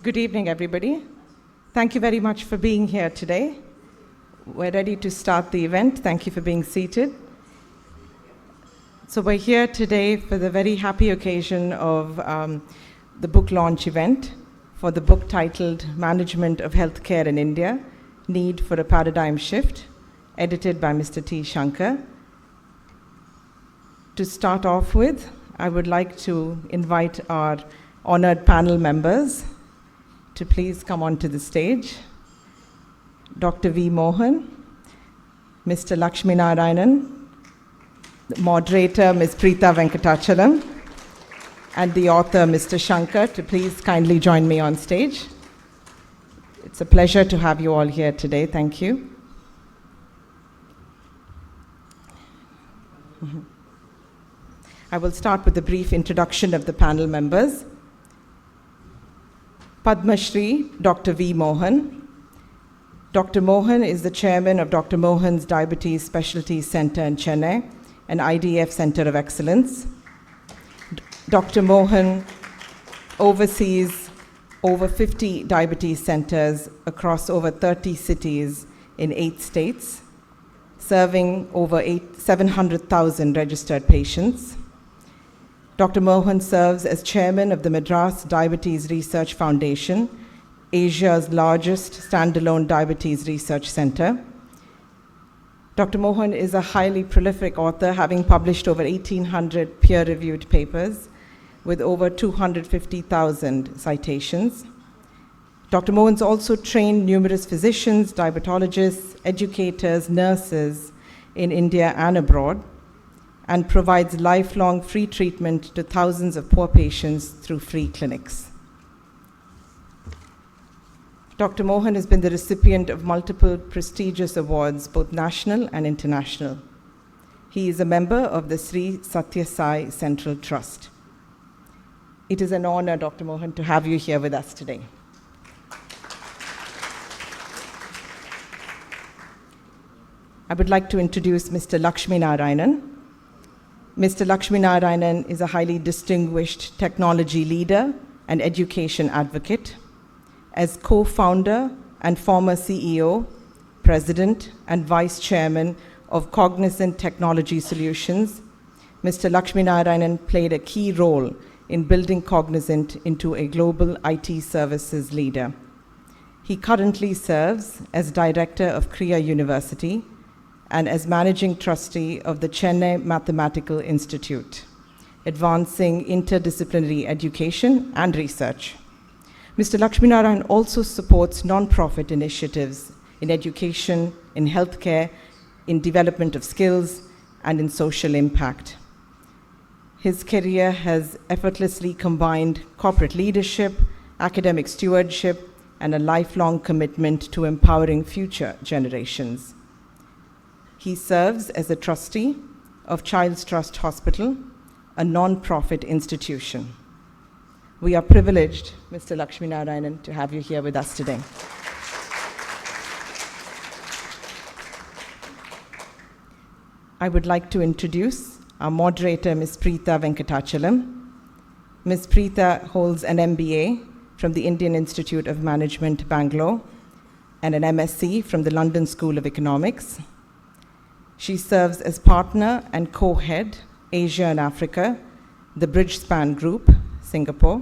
Good evening, everybody. Thank you very much for being here today. We're ready to start the event. Thank you for being seated. So we're here today for the very happy occasion of the book launch event for the book titled Management of Healthcare in India, Need for a Paradigm Shift, edited by Mr. T. Shankar. To start off with, I would like to invite our honored panel members to please come onto the stage. Dr. V. Mohan, Mr. Lakshmi Narayanan, the moderator, Ms. Preetha Venkatachalam, and the author, Mr. Shankar, to please kindly join me on stage. It's a pleasure to have you all here today. Thank you. I will start with a brief introduction of the panel members. Padma Shri, Dr. V. Mohan. Dr. Mohan is the chairman of Dr. Mohan's Diabetes Specialty Center in Chennai, an IDF Center of Excellence. Dr. Mohan oversees over 50 diabetes centers across over 30 cities in 8 states, serving over 700,000 registered patients. Dr. Mohan serves as chairman of the Madras Diabetes Research Foundation, Asia's largest standalone diabetes research center. Dr. Mohan is a highly prolific author, having published over 1,800 peer-reviewed papers with over 250,000 citations. Dr. Mohan's also trained numerous physicians, diabetologists, educators, nurses in India and abroad, and provides lifelong free treatment to thousands of poor patients through free clinics. Dr. Mohan has been the recipient of multiple prestigious awards, both national and international. He is a member of the Sri Sathya Sai Central Trust. It is an honor, Dr. Mohan, to have you here with us today. I would like to introduce Mr. Lakshmi Narayanan. Mr. Lakshmi Narayanan is a highly distinguished technology leader and education advocate. As co-founder and former CEO, president, and vice chairman of Cognizant Technology Solutions, Mr. Lakshmi Narayanan played a key role in building Cognizant into a global IT services leader. He currently serves as director of Kriya University and as managing trustee of the Chennai Mathematical Institute, advancing interdisciplinary education and research. Mr. Lakshmi Narayanan also supports nonprofit initiatives in education, in healthcare, in development of skills, and in social impact. His career has effortlessly combined corporate leadership, academic stewardship, and a lifelong commitment to empowering future generations. He serves as a trustee of Child's Trust Hospital, a non-profit institution. We are privileged, Mr. Lakshmi Narayanan, to have you here with us today. I would like to introduce our moderator, Ms. Preetha Venkatachalam. Ms. Preetha holds an MBA from the Indian Institute of Management, Bangalore, and an MSc from the London School of Economics. She serves as partner and co-head, Asia and Africa, the Bridgespan Group, Singapore.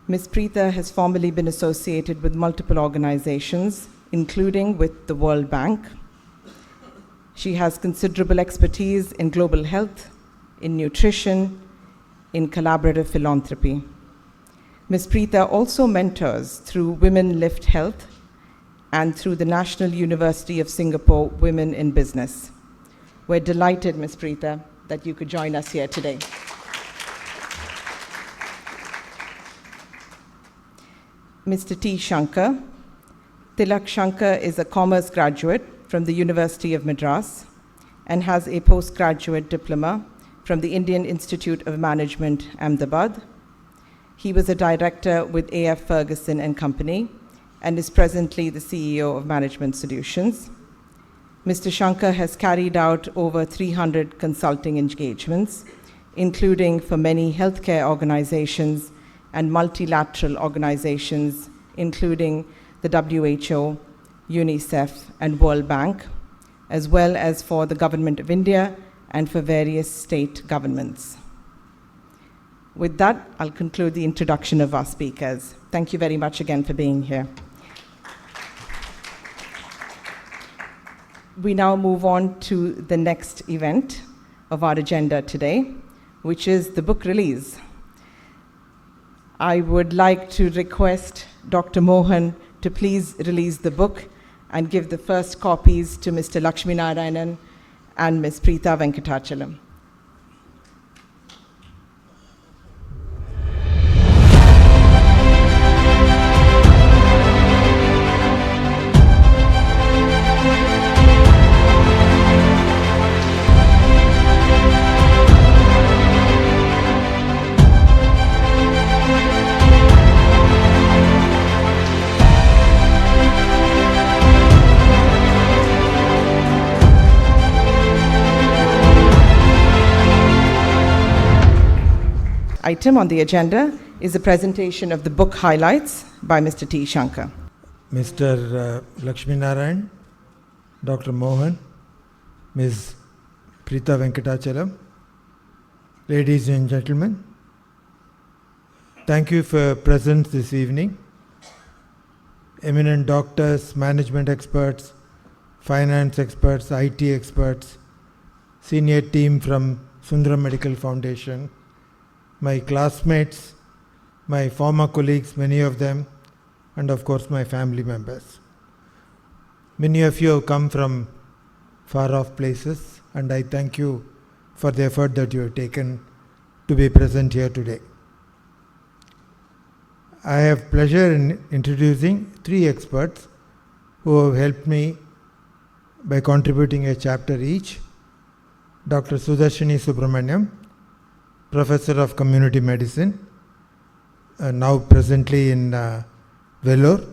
Ms. Preetha has formerly been associated with multiple organizations, including with the World Bank. She has considerable expertise in global health, in nutrition, in collaborative philanthropy. Ms. Preetha also mentors through Women Lift Health and through the National University of Singapore Women in Business. We're delighted, Ms. Preetha, that you could join us here today. Mr. T. Shankar. Tilak Shankar is a commerce graduate from the University of Madras and has a postgraduate diploma from the Indian Institute of Management, Ahmedabad. He was a director with A.F. Ferguson and Company and is presently the CEO of Management Solutions. Mr. Shankar has carried out over 300 consulting engagements, including for many healthcare organizations and multilateral organizations, including the WHO, UNICEF, and World Bank, as well as for the Government of India and for various state governments. With that, I'll conclude the introduction of our speakers. Thank you very much again for being here. We now move on to the next event of our agenda today, which is the book release. I would like to request Dr. Mohan to please release the book and give the first copies to Mr. Lakshmi Narayanan and Ms. Preeta Venkatachalam. Item on the agenda is a presentation of the book highlights by Mr. T. Shankar. Mr. Lakshmi Narayan, Dr. Mohan, Ms. Preeta Venkatachalam, ladies and gentlemen, thank you for your presence this evening. Eminent doctors, management experts, finance experts, IT experts, senior team from Sundaram Medical Foundation, my classmates, my former colleagues, many of them, and of course my family members. Many of you have come from far off places, and I thank you for the effort that you have taken to be present here today. I have pleasure in introducing three experts who have helped me by contributing a chapter each. Dr. Sudarshini Subramaniam, Professor of Community Medicine, now presently in Vellore,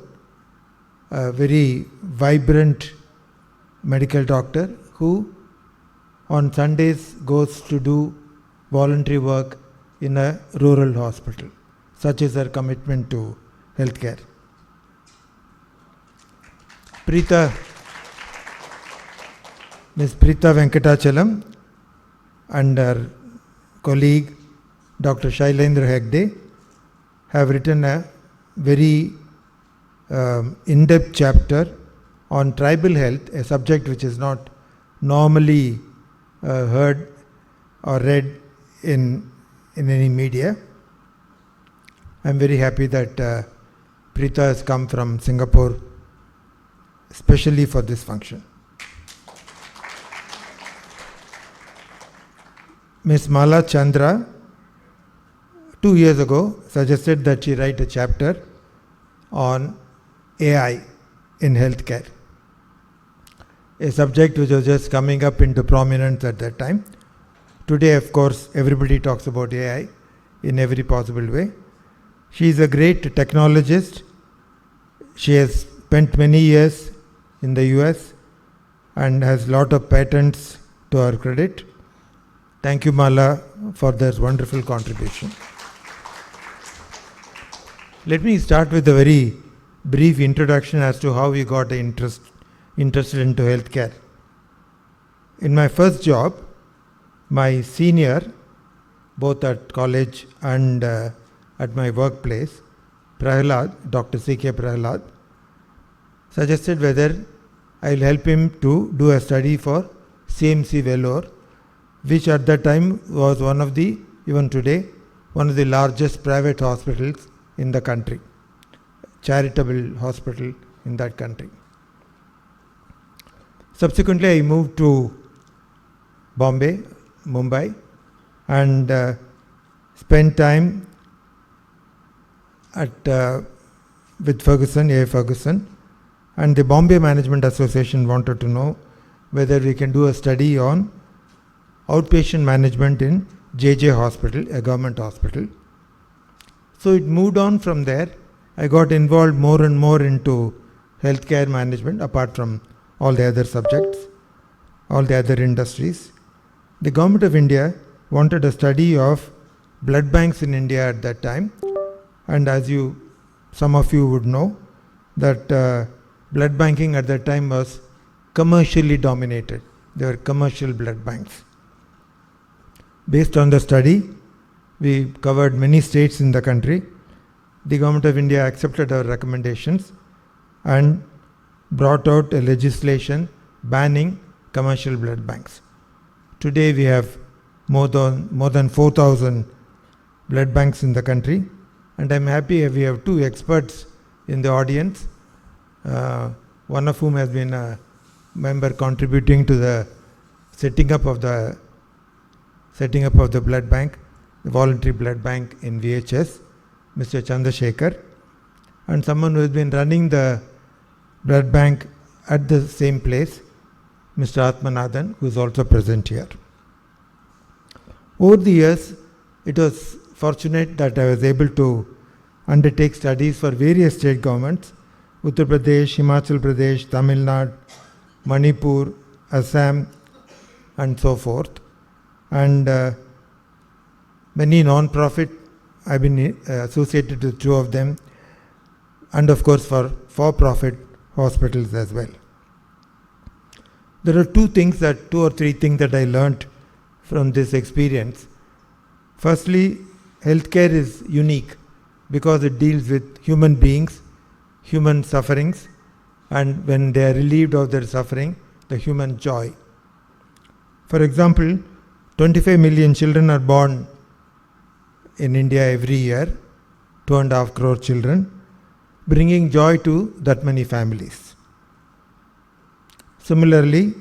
a very vibrant medical doctor who on Sundays goes to do voluntary work in a rural hospital. Such is her commitment to healthcare. Ms. Preeta Venkatachalam and her colleague Dr. Shailendra Hegde have written a very in-depth chapter on tribal health, a subject which is not normally heard or read in any media. I'm very happy that Preeta has come from Singapore especially for this function. Ms. Mala Chandra, 2 years ago, suggested that she write a chapter on AI in healthcare, a subject which was just coming up into prominence at that time. Today, of course, everybody talks about AI in every possible way. She is a great technologist. She has spent many years in the US and has a lot of patents to her credit. Thank you, Mala, for this wonderful contribution. Let me start with a very brief introduction as to how we got interested into healthcare. In my first job, my senior, both at college and at my workplace, Prahlad, Dr. C.K. Prahlad, suggested whether I'll help him to do a study for CMC Vellore, which at that time was one of the, even today, one of the largest private hospitals in the country, charitable hospital in that country. Subsequently, I moved to Mumbai, and spent time with Ferguson, A. Ferguson, and the Bombay Management Association wanted to know whether we can do a study on outpatient management in JJ Hospital, a government hospital. So it moved on from there. I got involved more and more into healthcare management, apart from all the other subjects, all the other industries. The Government of India wanted a study of blood banks in India at that time, And as some of you would know, that blood banking at that time was commercially dominated. There were commercial blood banks. Based on the study, we covered many states in the country. The Government of India accepted our recommendations and brought out a legislation banning commercial blood banks. Today we have more than 4,000 blood banks in the country, and I'm happy we have two experts in the audience, one of whom has been a member contributing to the setting up of the blood bank, the voluntary blood bank in VHS, Mr. Chandrasekhar, and someone who has been running the blood bank at the same place, Mr. Atmanathan, who is also present here. Over the years, it was fortunate that I was able to undertake studies for various state governments, Uttar Pradesh, Himachal Pradesh, Tamil Nadu, Manipur, Assam, and so forth. And many non-profit, I've been associated with two of them, and of course for-profit hospitals as well. There are two or three things that I learnt from this experience. Firstly, healthcare is unique because it deals with human beings, human sufferings, and when they are relieved of their suffering, the human joy. For example, 25 million children are born in India every year, 2.5 crore children, bringing joy to that many families. Similarly,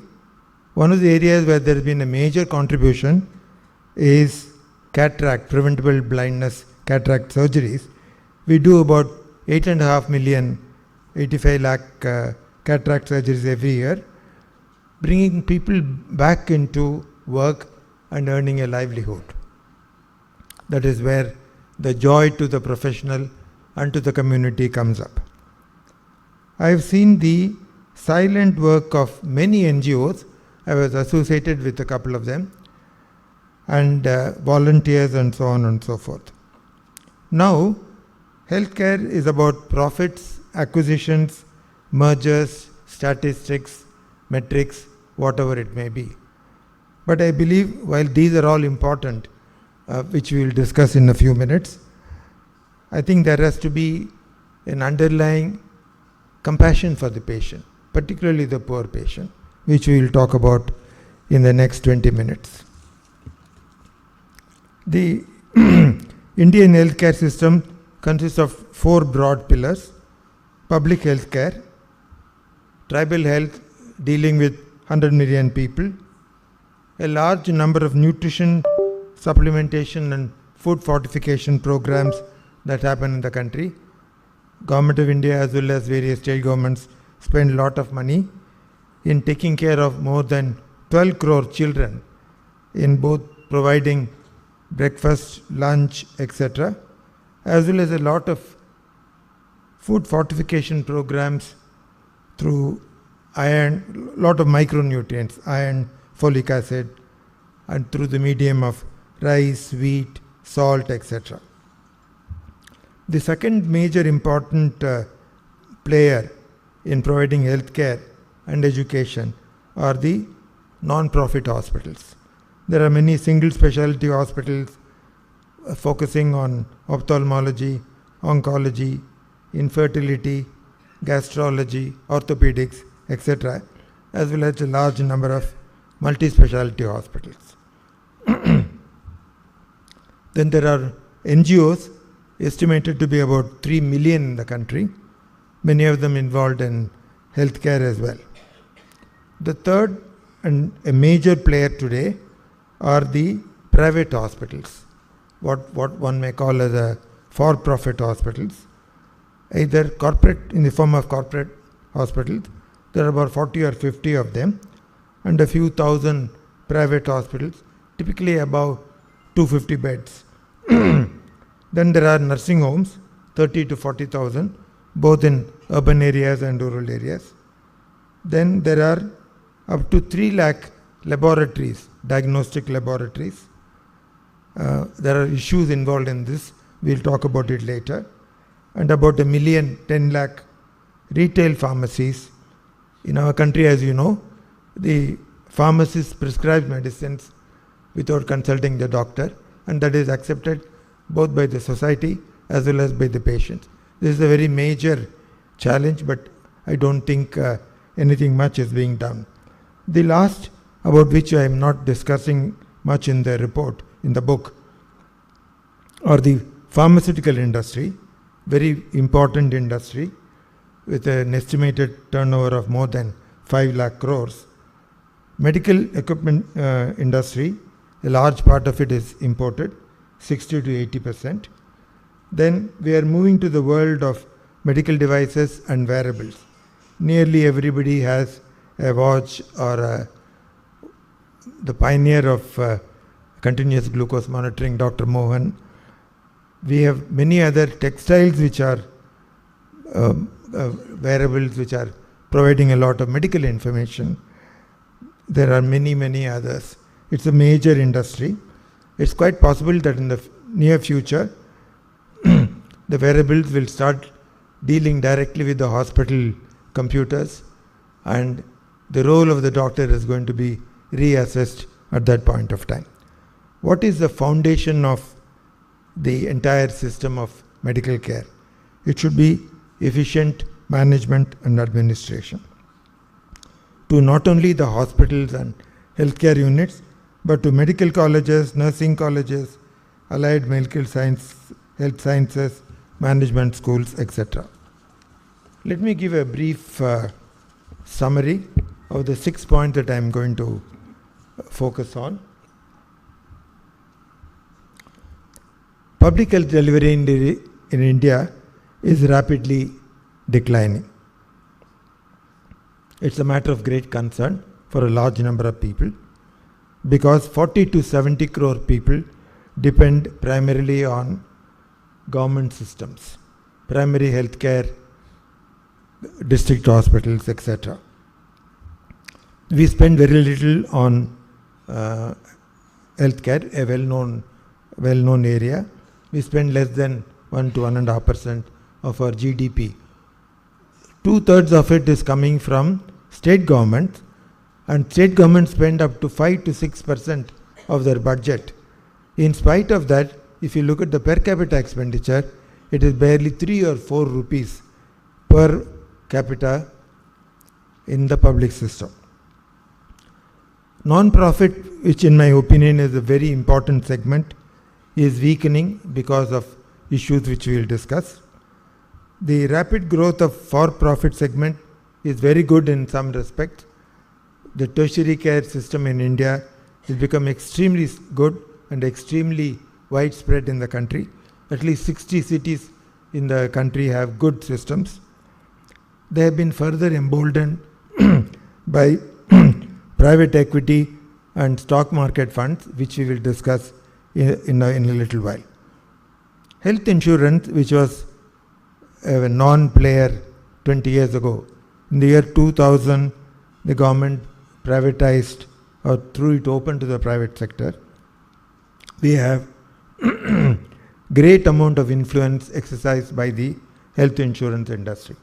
one of the areas where there has been a major contribution is cataract, preventable blindness, cataract surgeries. We do about 8.5 million, 85 lakh cataract surgeries every year, bringing people back into work and earning a livelihood. That is where the joy to the professional and to the community comes up. I have seen the silent work of many NGOs. I was associated with a couple of them, and volunteers and so on and so forth. Now, healthcare is about profits, acquisitions, mergers, statistics, metrics, whatever it may be. But I believe while these are all important, which we will discuss in a few minutes, I think there has to be an underlying compassion for the patient, particularly the poor patient, which we will talk about in the next 20 minutes. The Indian healthcare system consists of 4 broad pillars: public health care, tribal health dealing with 100 million people, a large number of nutrition, supplementation and food fortification programs that happen in the country. Government of India as well as various state governments spend a lot of money in taking care of more than 12 crore children in both providing breakfast, lunch, etc., as well as a lot of food fortification programs through iron, lot of micronutrients, iron, folic acid, and through the medium of rice, wheat, salt, etc. The second major important player in providing healthcare and education are the non-profit hospitals. There are many single specialty hospitals focusing on ophthalmology, oncology, infertility, gastrology, orthopedics, etc., as well as a large number of multi-specialty hospitals. Then there are NGOs estimated to be about 3 million in the country, many of them involved in healthcare as well. The third and a major player today are the private hospitals, what one may call as a for-profit hospitals, either corporate, in the form of corporate hospitals. There are about 40 or 50 of them, and a few thousand private hospitals, typically above 250 beds. Then there are nursing homes, 30 to 40,000, both in urban areas and rural areas. Then there are up to 3 lakh laboratories, diagnostic laboratories. There are issues involved in this. We'll talk about it later. and about 1 million, 10 lakh retail pharmacies. In our country, as you know, the pharmacists prescribe medicines without consulting the doctor, and that is accepted both by the society as well as by the patients. This is a very major challenge, but I don't think anything much is being done. The last, about which I am not discussing much in the report, in the book, or the pharmaceutical industry, very important industry with an estimated turnover of more than 5 lakh crores. Medical equipment industry, a large part of it is imported, 60 to 80%. Then we are moving to the world of medical devices and wearables. Nearly everybody has a watch or the pioneer of continuous glucose monitoring, Dr. Mohan. We have many other textiles which are wearables which are providing a lot of medical information. There are many, many others. It's a major industry. It's quite possible that in the near future, the wearables will start dealing directly with the hospital computers, and the role of the doctor is going to be reassessed at that point of time. What is the foundation of the entire system of medical care? It should be efficient management and administration. To not only the hospitals and healthcare units, but to medical colleges, nursing colleges, allied medical science, health sciences, management schools, etc. Let me give a brief summary of the 6 points that I am going to focus on. Public health delivery in India is rapidly declining. It's a matter of great concern for a large number of people, because 40 to 70 crore people depend primarily on government systems, primary health care, district hospitals, etc. We spend very little on healthcare, a well-known area. We spend less than 1 to 1.5% of our GDP. 2/3 of it is coming from state governments, and state governments spend up to 5 to 6% of their budget. In spite of that, if you look at the per capita expenditure, it is barely 3 or 4 rupees per capita in the public system. Non-profit, which in my opinion is a very important segment, is weakening because of issues which we will discuss. The rapid growth of for-profit segment is very good in some respects. The tertiary care system in India has become extremely good and extremely widespread in the country. At least 60 cities in the country have good systems. They have been further emboldened by private equity and stock market funds, which we will discuss in a little while. Health insurance, which was a non-player 20 years ago, in the year 2000, the government privatized or threw it open to the private sector. We have great amount of influence exercised by the health insurance industry.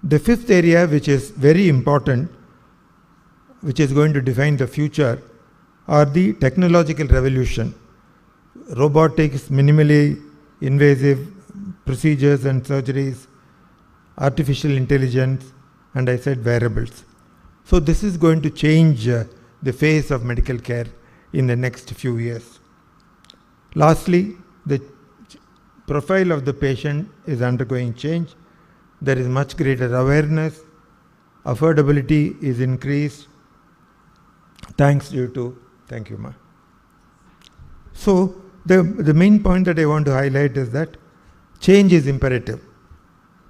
The fifth area, which is very important, which is going to define the future, are the technological revolution. Robotics, minimally invasive procedures and surgeries, artificial intelligence, and I said wearables. So this is going to change the face of medical care in the next few years. Lastly, the profile of the patient is undergoing change. There is much greater awareness. Affordability is increased. Thank you, Ma. So the main point that I want to highlight is that change is imperative.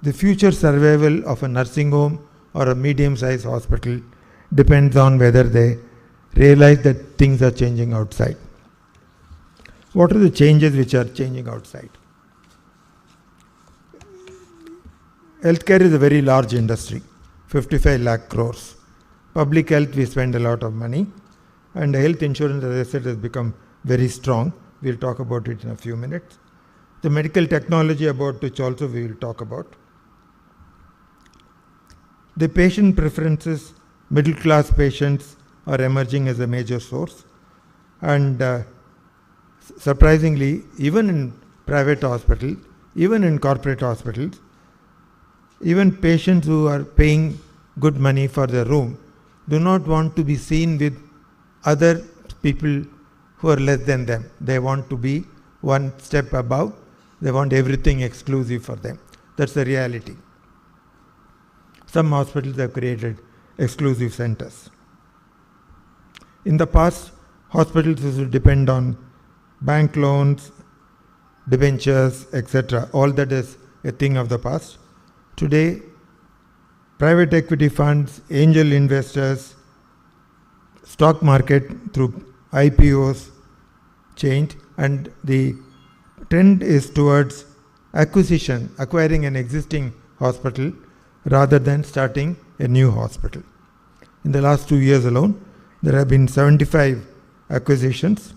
The future survival of a nursing home or a medium-sized hospital depends on whether they realize that things are changing outside. What are the changes which are changing outside? Healthcare is a very large industry, 55 lakh crores. Public health, we spend a lot of money, and health insurance, as I said, has become very strong. We'll talk about it in a few minutes. The medical technology about which also we will talk about. The patient preferences, middle class patients are emerging as a major source. And surprisingly, even in private hospitals, even in corporate hospitals, even patients who are paying good money for their room do not want to be seen with other people who are less than them. They want to be one step above. They want everything exclusive for them. That's the reality. Some hospitals have created exclusive centers. In the past, hospitals used to depend on bank loans, debentures, etc. All that is a thing of the past. Today, private equity funds, angel investors, stock market through IPOs changed, and the trend is towards acquiring an existing hospital rather than starting a new hospital. In the last 2 years alone, there have been 75 acquisitions.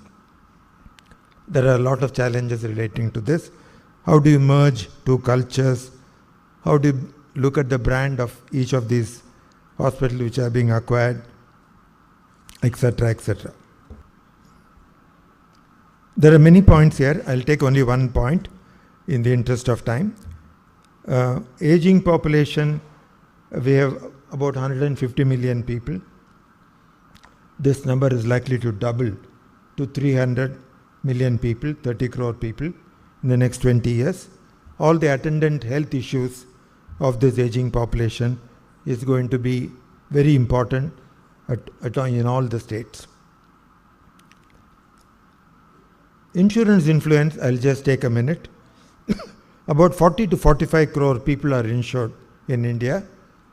There are a lot of challenges relating to this. How do you merge two cultures? How do you look at the brand of each of these hospitals which are being acquired, etc., etc. There are many points here. I'll take only one point in the interest of time. Aging population, we have about 150 million people. This number is likely to double to 300 million people, 30 crore people in the next 20 years. All the attendant health issues of this aging population is going to be very important in all the states. Insurance influence, I'll just take a minute. About 40 to 45 crore people are insured in India,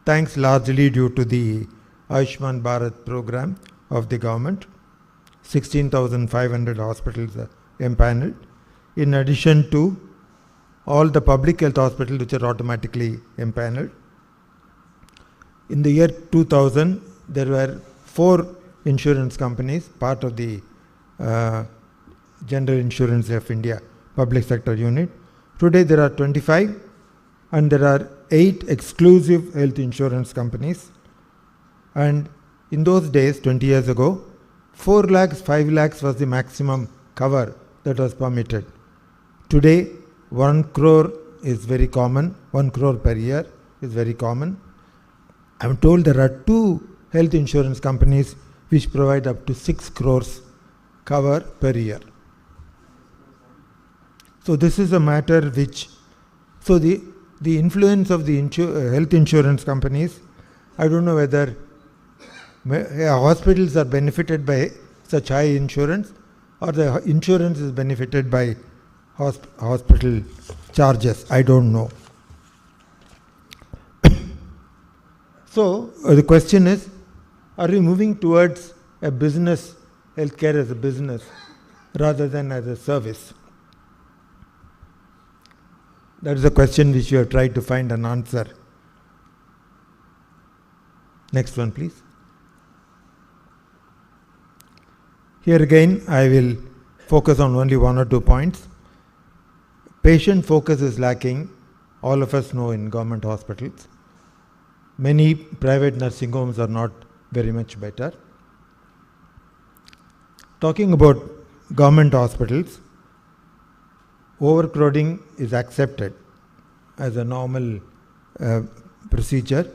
thanks largely due to the Ayushman Bharat program of the government. 16,500 hospitals are empaneled, in addition to all the public health hospitals which are automatically empaneled. In the year 2000, there were 4 insurance companies, part of the General Insurance of India public sector unit. Today there are 25, and there are 8 exclusive health insurance companies. And in those days, 20 years ago, 4 lakhs, 5 lakhs was the maximum cover that was permitted. Today, 1 crore is very common. 1 crore per year is very common. I'm told there are 2 health insurance companies which provide up to 6 crores cover per year. So this is a matter which, so the influence of the health insurance companies, I don't know whether hospitals are benefited by such high insurance, or the insurance is benefited by hospital charges. I don't know. So the question is, are we moving towards a business, healthcare as a business rather than as a service? That is a question which we have tried to find an answer. Next one, please. Here again, I will focus on only 1 or 2 points. Patient focus is lacking, all of us know, in government hospitals. Many private nursing homes are not very much better. Talking about government hospitals, overcrowding is accepted as a normal procedure.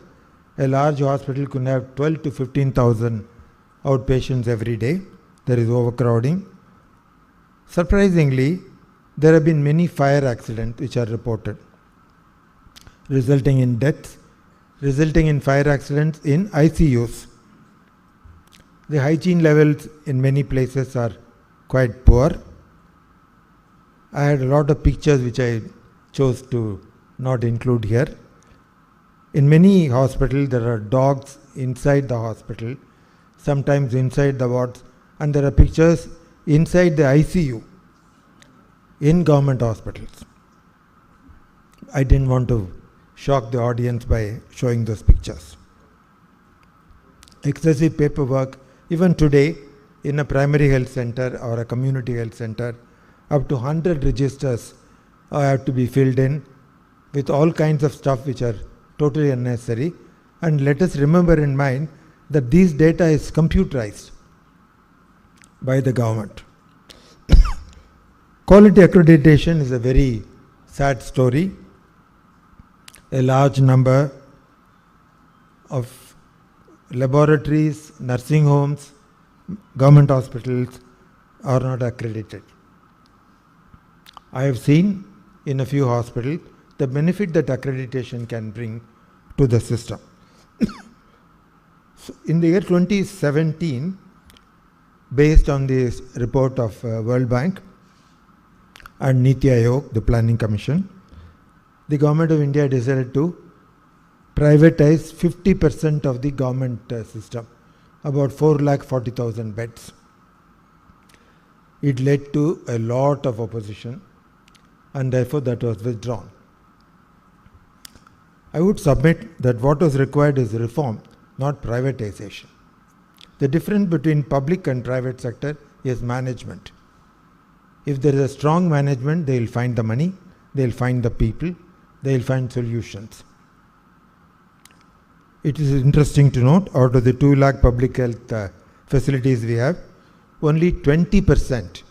A large hospital could have 12 to 15,000 outpatients every day. There is overcrowding. Surprisingly, there have been many fire accidents which are reported, resulting in deaths, resulting in fire accidents in ICUs. The hygiene levels in many places are quite poor. I had a lot of pictures which I chose to not include here. In many hospitals, there are dogs inside the hospital, sometimes inside the wards, and there are pictures inside the ICU in government hospitals. I didn't want to shock the audience by showing those pictures. Excessive paperwork, even today in a primary health center or a community health center, up to 100 registers have to be filled in with all kinds of stuff which are totally unnecessary. And let us remember in mind that these data is computerized by the government. Quality accreditation is a very sad story. A large number of laboratories, nursing homes, government hospitals are not accredited. I have seen in a few hospitals the benefit that accreditation can bring to the system. So in the year 2017, based on this report of World Bank and Niti Aayog, the Planning Commission, the Government of India decided to privatize 50% of the government system, about 440,000 beds. It led to a lot of opposition, and therefore that was withdrawn. I would submit that what was required is reform, not privatization. The difference between public and private sector is management. If there is a strong management, they will find the money, they will find the people, they will find solutions. It is interesting to note, out of the 2 lakh public health facilities we have, only 20%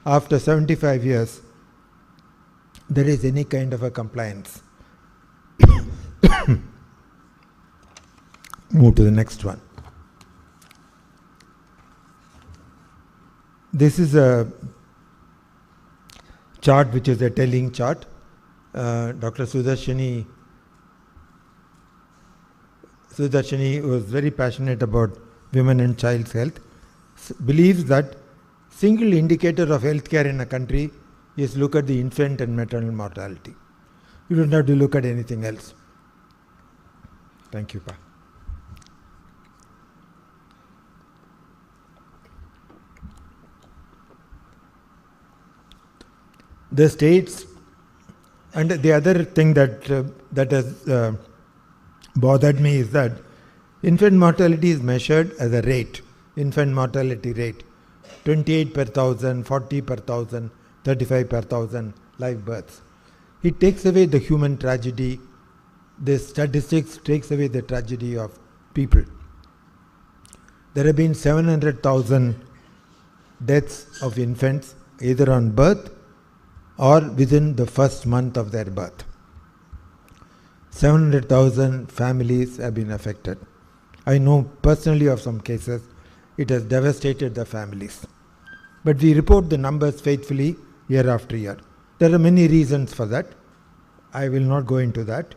after 75 years there is any kind of a compliance. Move to the next one. This is a chart which is a telling chart. Dr. Sudarshini was very passionate about women and child's health, believes that single indicator of healthcare in a country is look at the infant and maternal mortality. You don't have to look at anything else. Thank you, Pa. The states, and the other thing that has bothered me is that infant mortality is measured as a rate, infant mortality rate, 28 per thousand, 40 per thousand, 35 per thousand live births. It takes away the human tragedy. The statistics takes away the tragedy of people. There have been 700,000 deaths of infants either on birth or within the first month of their birth. 700,000 families have been affected. I know personally of some cases. It has devastated the families. But we report the numbers faithfully year after year. There are many reasons for that. I will not go into that.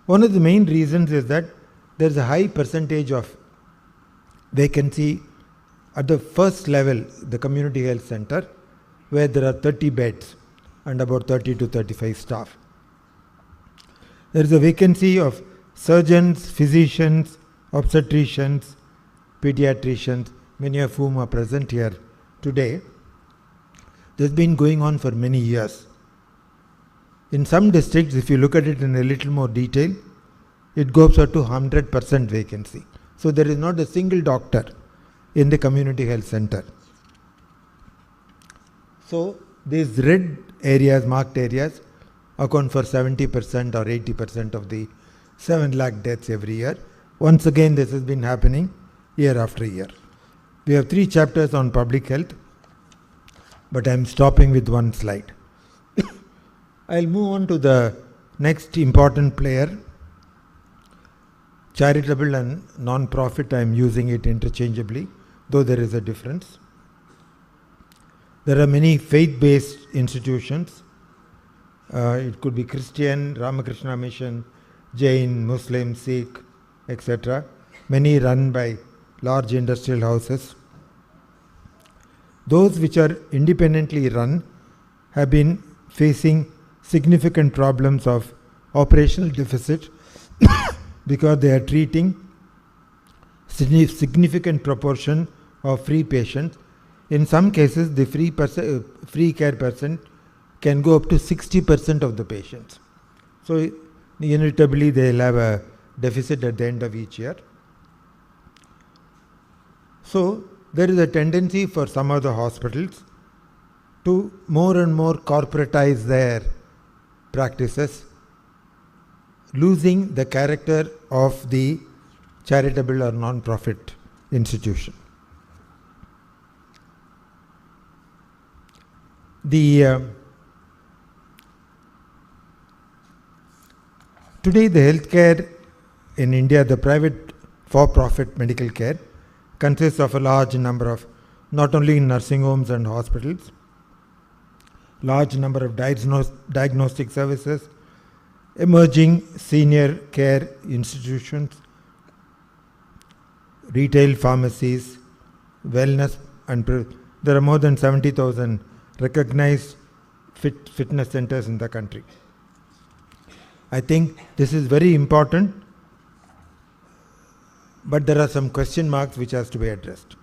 One of the main reasons is that there is a high percentage of vacancy at the first level, the community health center, where there are 30 beds and about 30 to 35 staff. There is a vacancy of surgeons, physicians, obstetricians, pediatricians, many of whom are present here today. This has been going on for many years. In some districts, if you look at it in a little more detail, it goes up to 100% vacancy. So there is not a single doctor in the community health center. So these red areas, marked areas, account for 70% or 80% of the 7 lakh deaths every year. Once again, this has been happening year after year. We have 3 chapters on public health, but I am stopping with one slide. I'll move on to the next important player. Charitable and non-profit, I am using it interchangeably, though there is a difference. There are many faith-based institutions. It could be Christian, Ramakrishna Mission, Jain, Muslim, Sikh, etc. Many run by large industrial houses. Those which are independently run have been facing significant problems of operational deficit because they are treating significant proportion of free patients. In some cases, the free care person can go up to 60% of the patients. So inevitably they will have a deficit at the end of each year. So there is a tendency for some of the hospitals to more and more corporatize their practices, losing the character of the charitable or non-profit institution. Today the healthcare in India, the private for-profit medical care, consists of a large number of, not only nursing homes and hospitals, large number of diagnostic services, emerging senior care institutions, retail pharmacies, wellness, and there are more than 70,000 recognized fitness centers in the country. I think this is very important, but there are some question marks which has to be addressed.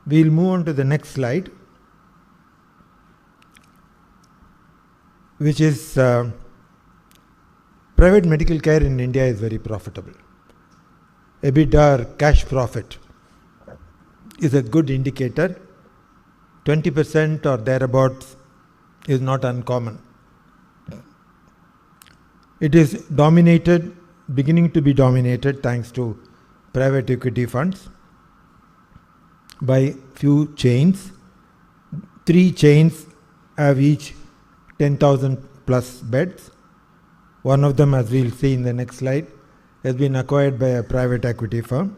We'll move on to the next slide, which is private medical care in India is very profitable. EBITDA, or cash profit, is a good indicator. 20% or thereabouts is not uncommon. It is dominated, beginning to be dominated, thanks to private equity funds, by few chains. 3 chains have each 10,000 plus beds. One of them, as we'll see in the next slide, has been acquired by a private equity firm.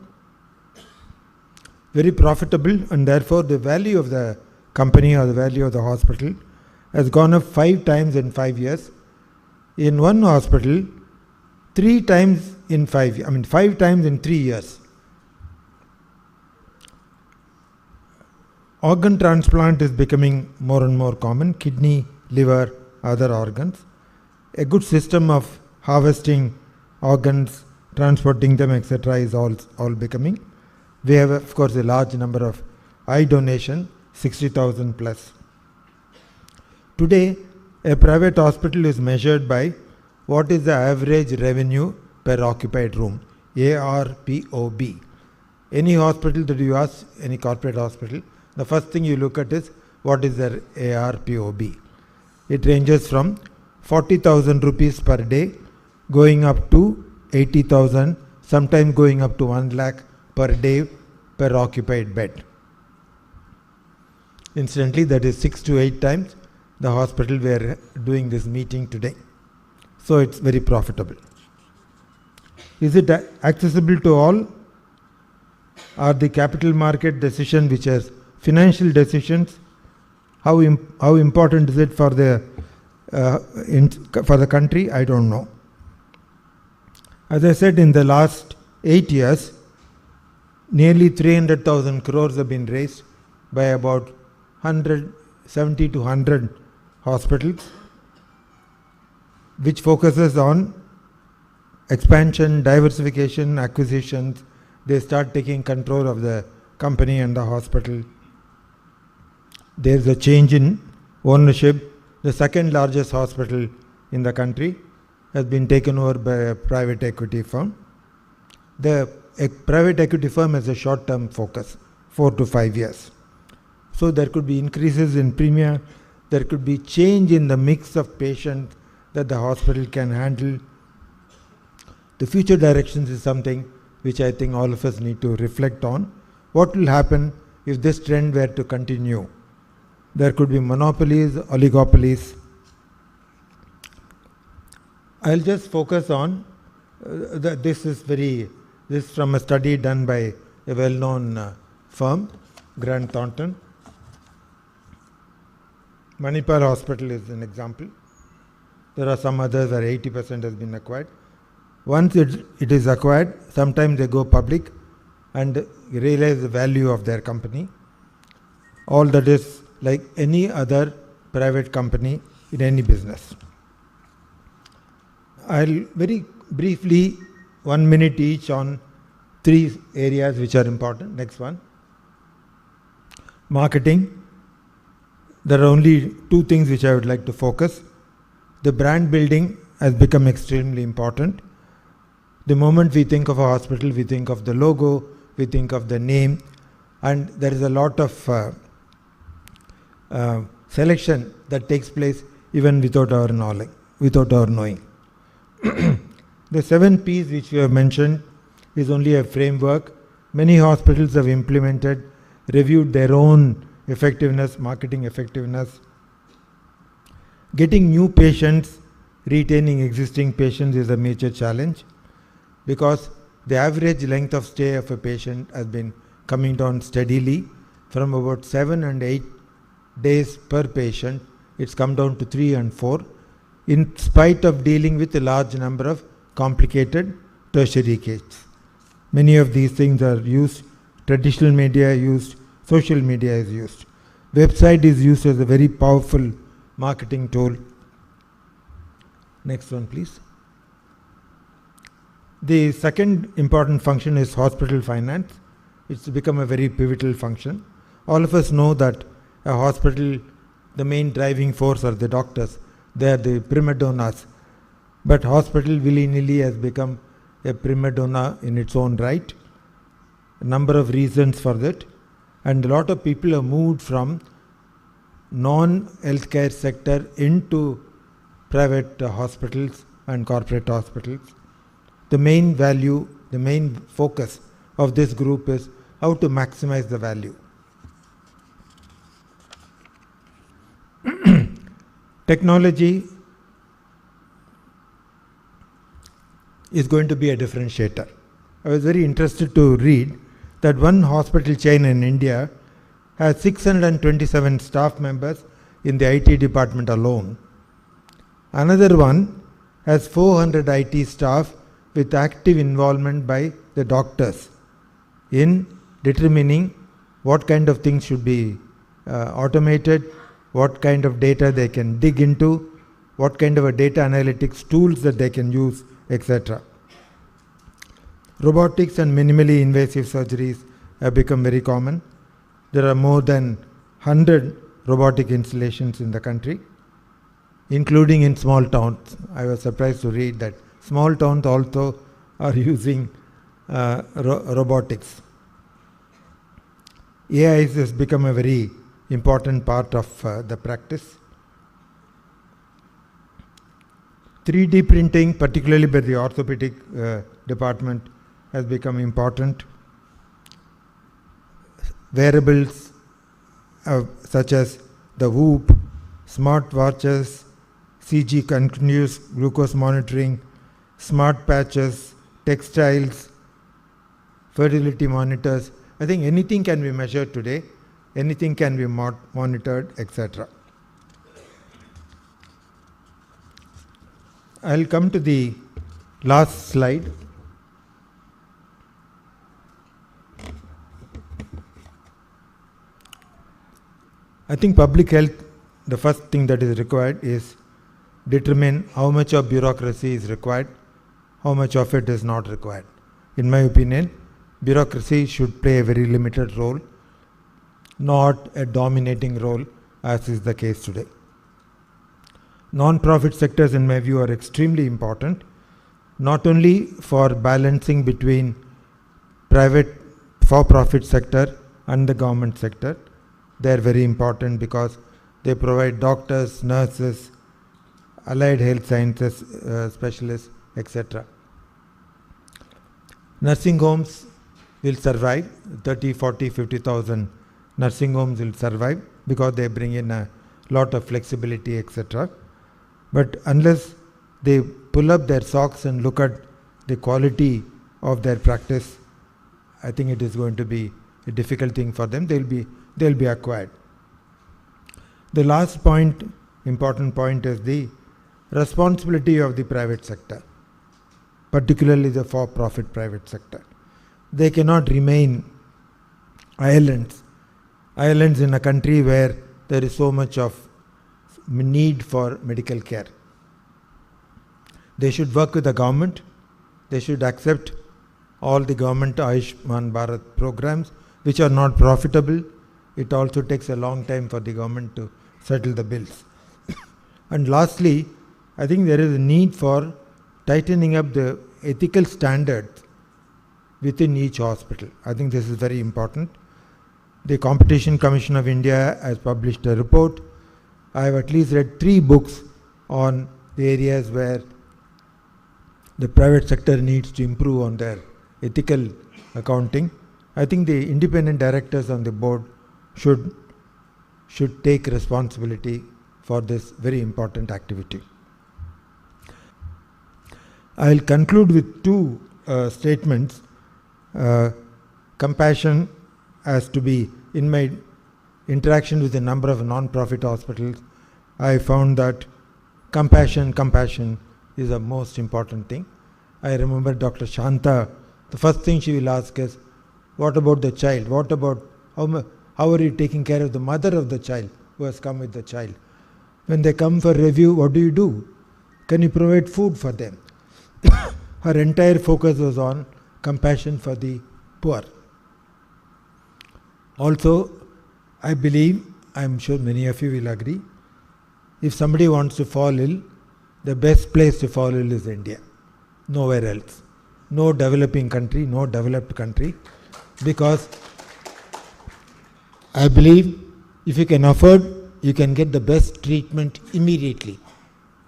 Very profitable, and therefore the value of the company or the value of the hospital has gone up 5 times in 5 years. In one hospital, 3 times in 5 times in 3 years. Organ transplant is becoming more and more common, kidney, liver, other organs. A good system of harvesting organs, transporting them, etc. is all becoming. We have, of course, a large number of eye donation, 60,000 plus. Today, a private hospital is measured by what is the average revenue per occupied room, ARPOB. Any hospital that you ask, any corporate hospital, the first thing you look at is what is their ARPOB. It ranges from 40,000 rupees per day, going up to 80,000, sometimes going up to 1 lakh per day per occupied bed. Incidentally, that is 6 to 8 times the hospital we are doing this meeting today. So it's very profitable. Is it accessible to all? Are the capital market decisions, which are financial decisions, how important is it for the country? I don't know. As I said, in the last 8 years, nearly 300,000 crores have been raised by about 70 to 100 hospitals, which focuses on expansion, diversification, acquisitions. They start taking control of the company and the hospital. There's a change in ownership. The second largest hospital in the country has been taken over by a private equity firm. The private equity firm has a short-term focus, 4 to 5 years. So there could be increases in premium, there could be change in the mix of patients that the hospital can handle. The future directions is something which I think all of us need to reflect on. What will happen if this trend were to continue? There could be monopolies, oligopolies. I'll just focus on this is from a study done by a well-known firm, Grant Thornton. Manipal Hospital is an example. There are some others where 80% has been acquired. Once it is acquired, sometimes they go public and realize the value of their company. All that is like any other private company in any business. I'll very briefly, 1 minute each, on 3 areas which are important. Next one. Marketing. There are only 2 things which I would like to focus. The brand building has become extremely important. The moment we think of a hospital, we think of the logo, we think of the name, and there is a lot of selection that takes place even without our knowledge, without our knowing. The 7 P's which we have mentioned is only a framework. Many hospitals have implemented, reviewed their own effectiveness, marketing effectiveness. Getting new patients, retaining existing patients is a major challenge, because the average length of stay of a patient has been coming down steadily from about 7 and 8 days per patient. It's come down to 3 and 4, in spite of dealing with a large number of complicated tertiary cases. Many of these things are used, traditional media is used, social media is used. Website is used as a very powerful marketing tool. Next one, please. The second important function is hospital finance. It's become a very pivotal function. All of us know that a hospital, the main driving force are the doctors. They are the prima donnas. But hospital willy-nilly has become a prima donna in its own right. A number of reasons for that. And a lot of people have moved from non-healthcare sector into private hospitals and corporate hospitals. The main value, the main focus of this group is how to maximize the value. Technology is going to be a differentiator. I was very interested to read that one hospital chain in India has 627 staff members in the IT department alone. Another one has 400 IT staff with active involvement by the doctors in determining what kind of things should be automated, what kind of data they can dig into, what kind of a data analytics tools that they can use, etc. Robotics and minimally invasive surgeries have become very common. There are more than 100 robotic installations in the country, including in small towns. I was surprised to read that small towns also are using robotics. AI has become a very important part of the practice. 3D printing, particularly by the orthopedic department, has become important. Wearables such as the Whoop, smart watches, CG continuous glucose monitoring, smart patches, textiles, fertility monitors. I think anything can be measured today, anything can be monitored, etc. I'll come to the last slide. I think public health, the first thing that is required is determine how much of bureaucracy is required, how much of it is not required. In my opinion, bureaucracy should play a very limited role, not a dominating role as is the case today. Non-profit sectors, in my view, are extremely important, not only for balancing between private for-profit sector and the government sector. They are very important because they provide doctors, nurses, allied health sciences specialists, etc. Nursing homes will survive. 30, 40, 50,000 nursing homes will survive because they bring in a lot of flexibility, etc. But unless they pull up their socks and look at the quality of their practice, I think it is going to be a difficult thing for them. They'll be acquired. The last point, important point, is the responsibility of the private sector, particularly the for-profit private sector. They cannot remain islands in a country where there is so much of need for medical care. They should work with the government. They should accept all the government Ayushman Bharat programs, which are not profitable. It also takes a long time for the government to settle the bills. And lastly, I think there is a need for tightening up the ethical standards within each hospital. I think this is very important. The Competition Commission of India has published a report I have at least read 3 books on the areas where the private sector needs to improve on their ethical accounting. I think the independent directors on the board should take responsibility for this very important activity. I will conclude with 2 statements. Compassion has to be, in my interaction with a number of non-profit hospitals, I found that compassion is the most important thing. I remember Dr. Shanta, the first thing she will ask is, what about the child? What about, how are you taking care of the mother of the child who has come with the child? When they come for review, what do? Can you provide food for them? Her entire focus was on compassion for the poor. Also, I believe, I'm sure many of you will agree, if somebody wants to fall ill, the best place to fall ill is India. Nowhere else. No developing country, no developed country. Because I believe if you can afford, you can get the best treatment immediately.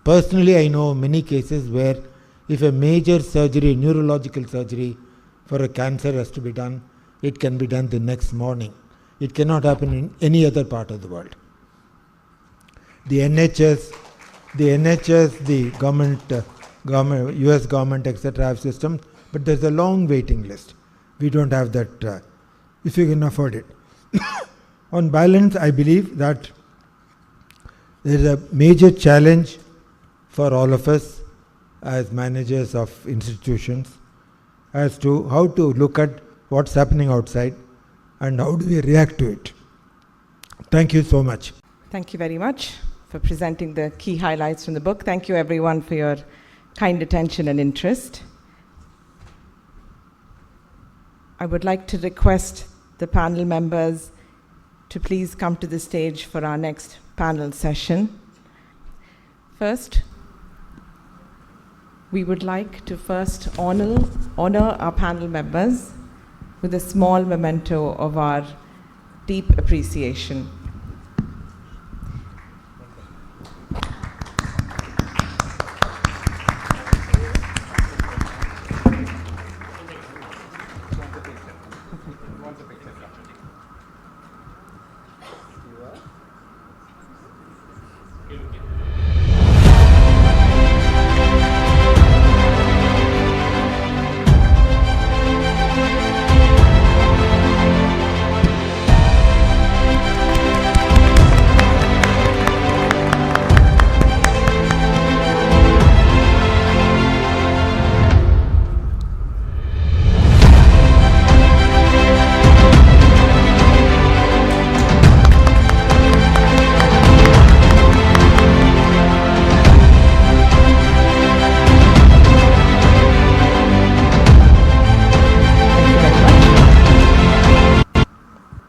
Personally, I know many cases where if a major surgery, neurological surgery for a cancer has to be done, it can be done the next morning. It cannot happen in any other part of the world. The NHS, the government, US government, etc. have systems, but there's a long waiting list. We don't have that if you can afford it. On balance, I believe that there is a major challenge for all of us as managers of institutions as to how to look at what's happening outside and how do we react to it. Thank you so much. Thank you very much for presenting the key highlights from the book. Thank you everyone for your kind attention and interest. I would like to request the panel members to please come to the stage for our next panel session. First, we would like to first honor our panel members with a small memento of our deep appreciation.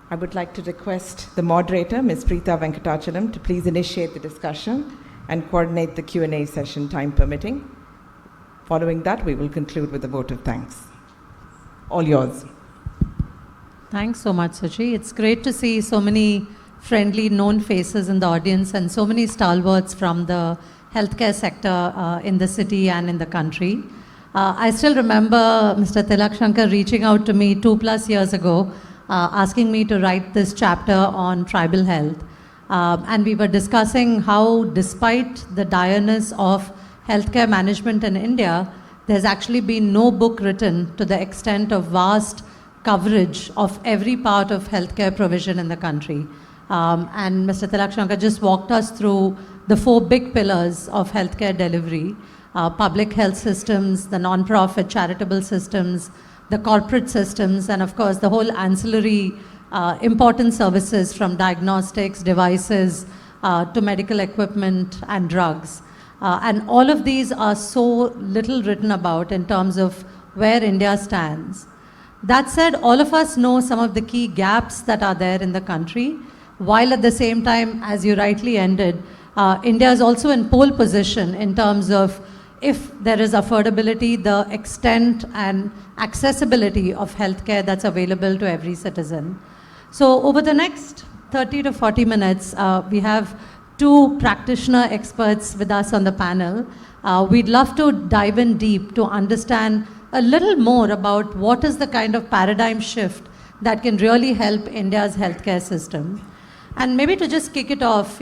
I would like to request the moderator, Ms. Preetha Venkatachalam, to please initiate the discussion and coordinate the Q&A session, time permitting. Following that, we will conclude with a vote of thanks. All yours. Thanks so much, Suchi. It's great to see so many friendly, known faces in the audience and so many stalwarts from the healthcare sector in the city and in the country. I still remember Mr. Tilak Shankar reaching out to me 2+ years ago, asking me to write this chapter on tribal health. And we were discussing how, despite the direness of healthcare management in India, there's actually been no book written to the extent of vast coverage of every part of healthcare provision in the country. And Mr. Tilak Shankar just walked us through the 4 big pillars of healthcare delivery: public health systems, the non-profit charitable systems, the corporate systems, and of course the whole ancillary important services from diagnostics, devices, to medical equipment and drugs. And all of these are so little written about in terms of where India stands. That said, all of us know some of the key gaps that are there in the country, while at the same time, as you rightly ended, India is also in pole position in terms of, if there is affordability, the extent and accessibility of healthcare that's available to every citizen. So over the next 30 to 40 minutes, we have two practitioner experts with us on the panel. We'd love to dive in deep to understand a little more about what is the kind of paradigm shift that can really help India's healthcare system. And maybe to just kick it off,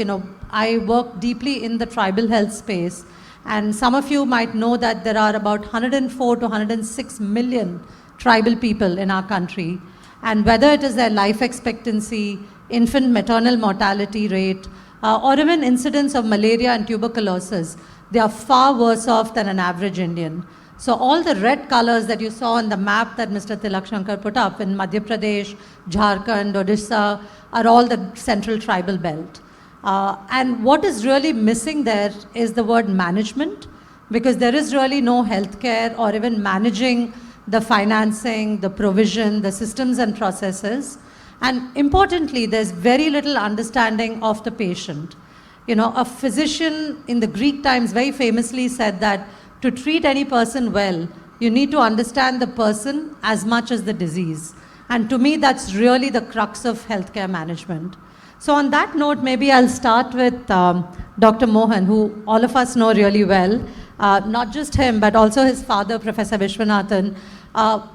I work deeply in the tribal health space, and some of you might know that there are about 104 to 106 million tribal people in our country. And whether it is their life expectancy, infant maternal mortality rate, or even incidence of malaria and tuberculosis, they are far worse off than an average Indian. So all the red colors that you saw on the map that Mr. Tilak Shankar put up in Madhya Pradesh, Jharkhand, Odisha, are all the central tribal belt. And what is really missing there is the word management, because there is really no healthcare or even managing the financing, the provision, the systems and processes. And importantly, there's very little understanding of the patient. A physician in the Greek times very famously said that to treat any person well, you need to understand the person as much as the disease. And to me, that's really the crux of healthcare management. So on that note, maybe I'll start with Dr. Mohan, who all of us know really well. Not just him, but also his father, Professor Vishwanathan,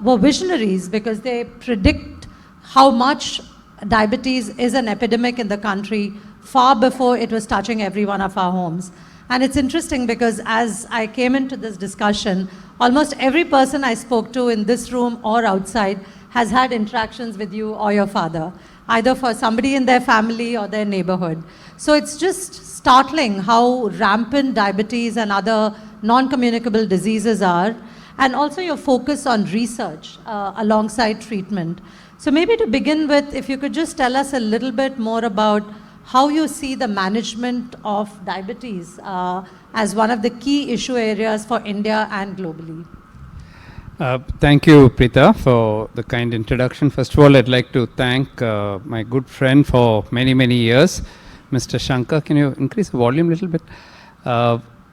were visionaries because they predict how much diabetes is an epidemic in the country far before it was touching every one of our homes. And it's interesting because as I came into this discussion, almost every person I spoke to in this room or outside has had interactions with you or your father, either for somebody in their family or their neighborhood. So it's just startling how rampant diabetes and other non-communicable diseases are, and also your focus on research alongside treatment. So maybe to begin with, if you could just tell us a little bit more about how you see the management of diabetes as one of the key issue areas for India and globally. Thank you, Preeta, for the kind introduction. First of all, I'd like to thank my good friend for many, many years, Mr. Shankar. Can you increase the volume a little bit?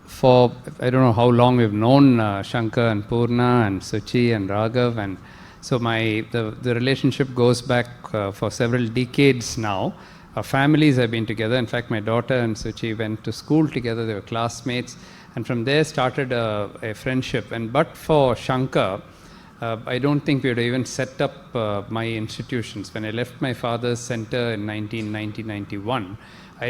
For, I don't know how long we've known Shankar and Purna and Suchi and Raghav, and so the relationship goes back for several decades now. Our families have been together. In fact, my daughter and Suchi went to school together. They were classmates. And from there started a friendship. But for Shankar, I don't think we would have even set up my institutions. When I left my father's center in 1991, I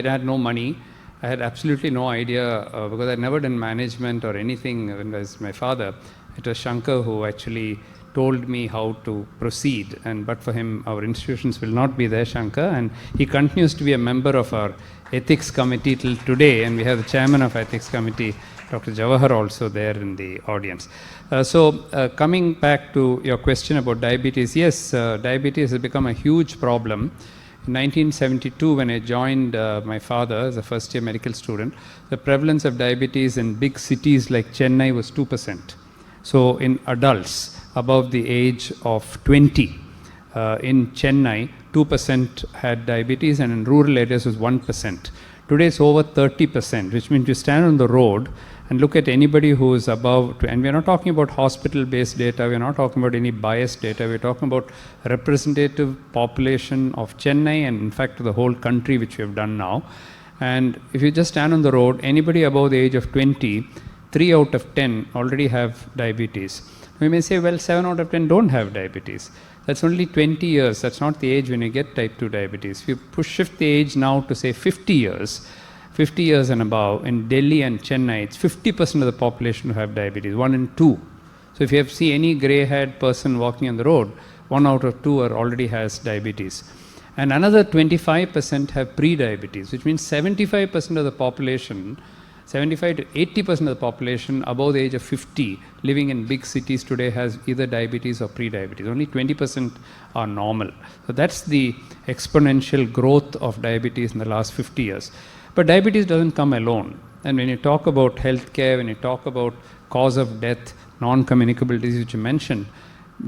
had no money. I had absolutely no idea because I'd never done management or anything when I was my father. It was Shankar who actually told me how to proceed, but for him our institutions will not be there, Shankar, and he continues to be a member of our ethics committee till today, and we have the chairman of ethics committee, Dr. Jawahar, also there in the audience. Coming back to your question about diabetes, yes, diabetes has become a huge problem. In 1972, when I joined my father as a first-year medical student, the prevalence of diabetes in big cities like Chennai was 2%. So in adults above the age of 20 in Chennai, 2% had diabetes, and in rural areas was 1%. Today it's over 30%, which means you stand on the road and look at anybody who is above, and we're not talking about hospital-based data, we're not talking about any biased data, we're talking about representative population of Chennai and in fact the whole country, which we have done now. And if you just stand on the road, anybody above the age of 20, 3 out of 10 already have diabetes. We may say, well, 7 out of 10 don't have diabetes. That's only 20 years. That's not the age when you get type 2 diabetes. If you shift the age now to say 50 years and above, in Delhi and Chennai, it's 50% of the population who have diabetes, 1 in 2. So if you see any grey-haired person walking on the road, 1 out of 2 already has diabetes. And another 25% have pre-diabetes, which means 75% of the population, 75 to 80% of the population above the age of 50 living in big cities today has either diabetes or pre-diabetes. Only 20% are normal. So that's the exponential growth of diabetes in the last 50 years. But diabetes doesn't come alone. And when you talk about healthcare, when you talk about cause of death, non-communicable disease, which you mentioned,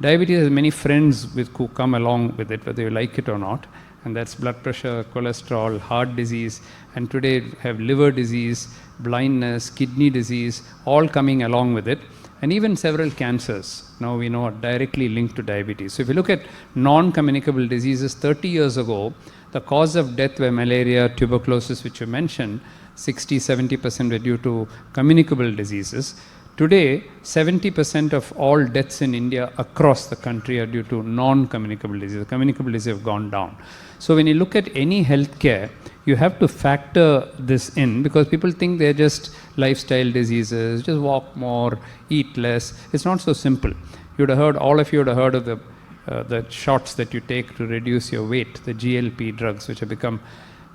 diabetes has many friends who come along with it, whether you like it or not. And that's blood pressure, cholesterol, heart disease, and today have liver disease, blindness, kidney disease, all coming along with it, and even several cancers now we know are directly linked to diabetes. So if you look at non-communicable diseases, 30 years ago, the cause of death were malaria, tuberculosis, which you mentioned, 60-70% were due to communicable diseases. Today, 70% of all deaths in India across the country are due to non-communicable diseases. Communicable diseases have gone down. So when you look at any healthcare, you have to factor this in, because people think they're just lifestyle diseases, just walk more, eat less. It's not so simple. You'd have heard, all of you would have heard of the shots that you take to reduce your weight, the GLP drugs, which have become.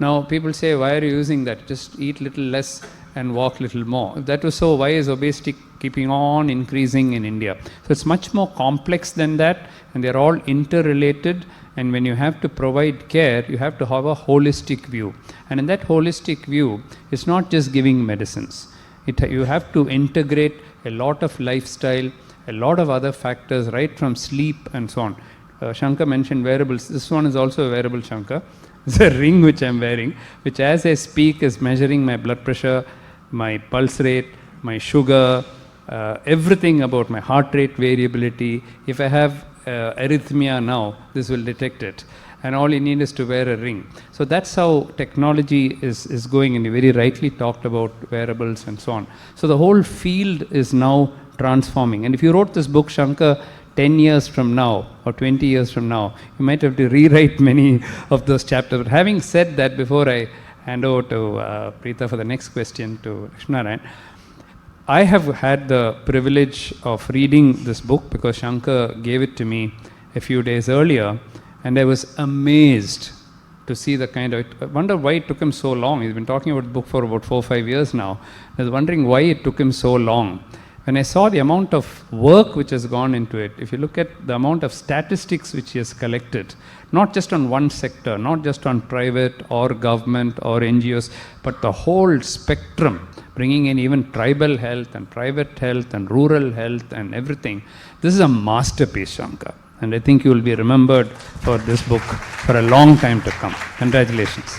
Now people say, why are you using that? Just eat little less and walk little more. If that was so, why is obesity keeping on increasing in India? So it's much more complex than that, and they're all interrelated. And when you have to provide care, you have to have a holistic view. And in that holistic view, it's not just giving medicines. You have to integrate a lot of lifestyle, a lot of other factors, right from sleep and so on. Shankar mentioned wearables. This one is also a wearable, Shankar. It's a ring which I'm wearing, which as I speak is measuring my blood pressure, my pulse rate, my sugar, everything about my heart rate variability. If I have arrhythmia now, this will detect it. And all you need is to wear a ring. So that's how technology is going, and you very rightly talked about wearables and so on. So the whole field is now transforming. And if you wrote this book, Shankar, 10 years from now or 20 years from now, you might have to rewrite many of those chapters. But having said that, before I hand over to Preeta for the next question to Lakshminarayan, I have had the privilege of reading this book because Shankar gave it to me a few days earlier, and I was amazed to see the kind of, I wonder why it took him so long. He's been talking about the book for about 4 or 5 years now. I was wondering why it took him so long. When I saw the amount of work which has gone into it, if you look at the amount of statistics which he has collected, not just on one sector, not just on private or government or NGOs, but the whole spectrum, bringing in even tribal health and private health and rural health and everything. This is a masterpiece, Shankar. And I think you will be remembered for this book for a long time to come. Congratulations.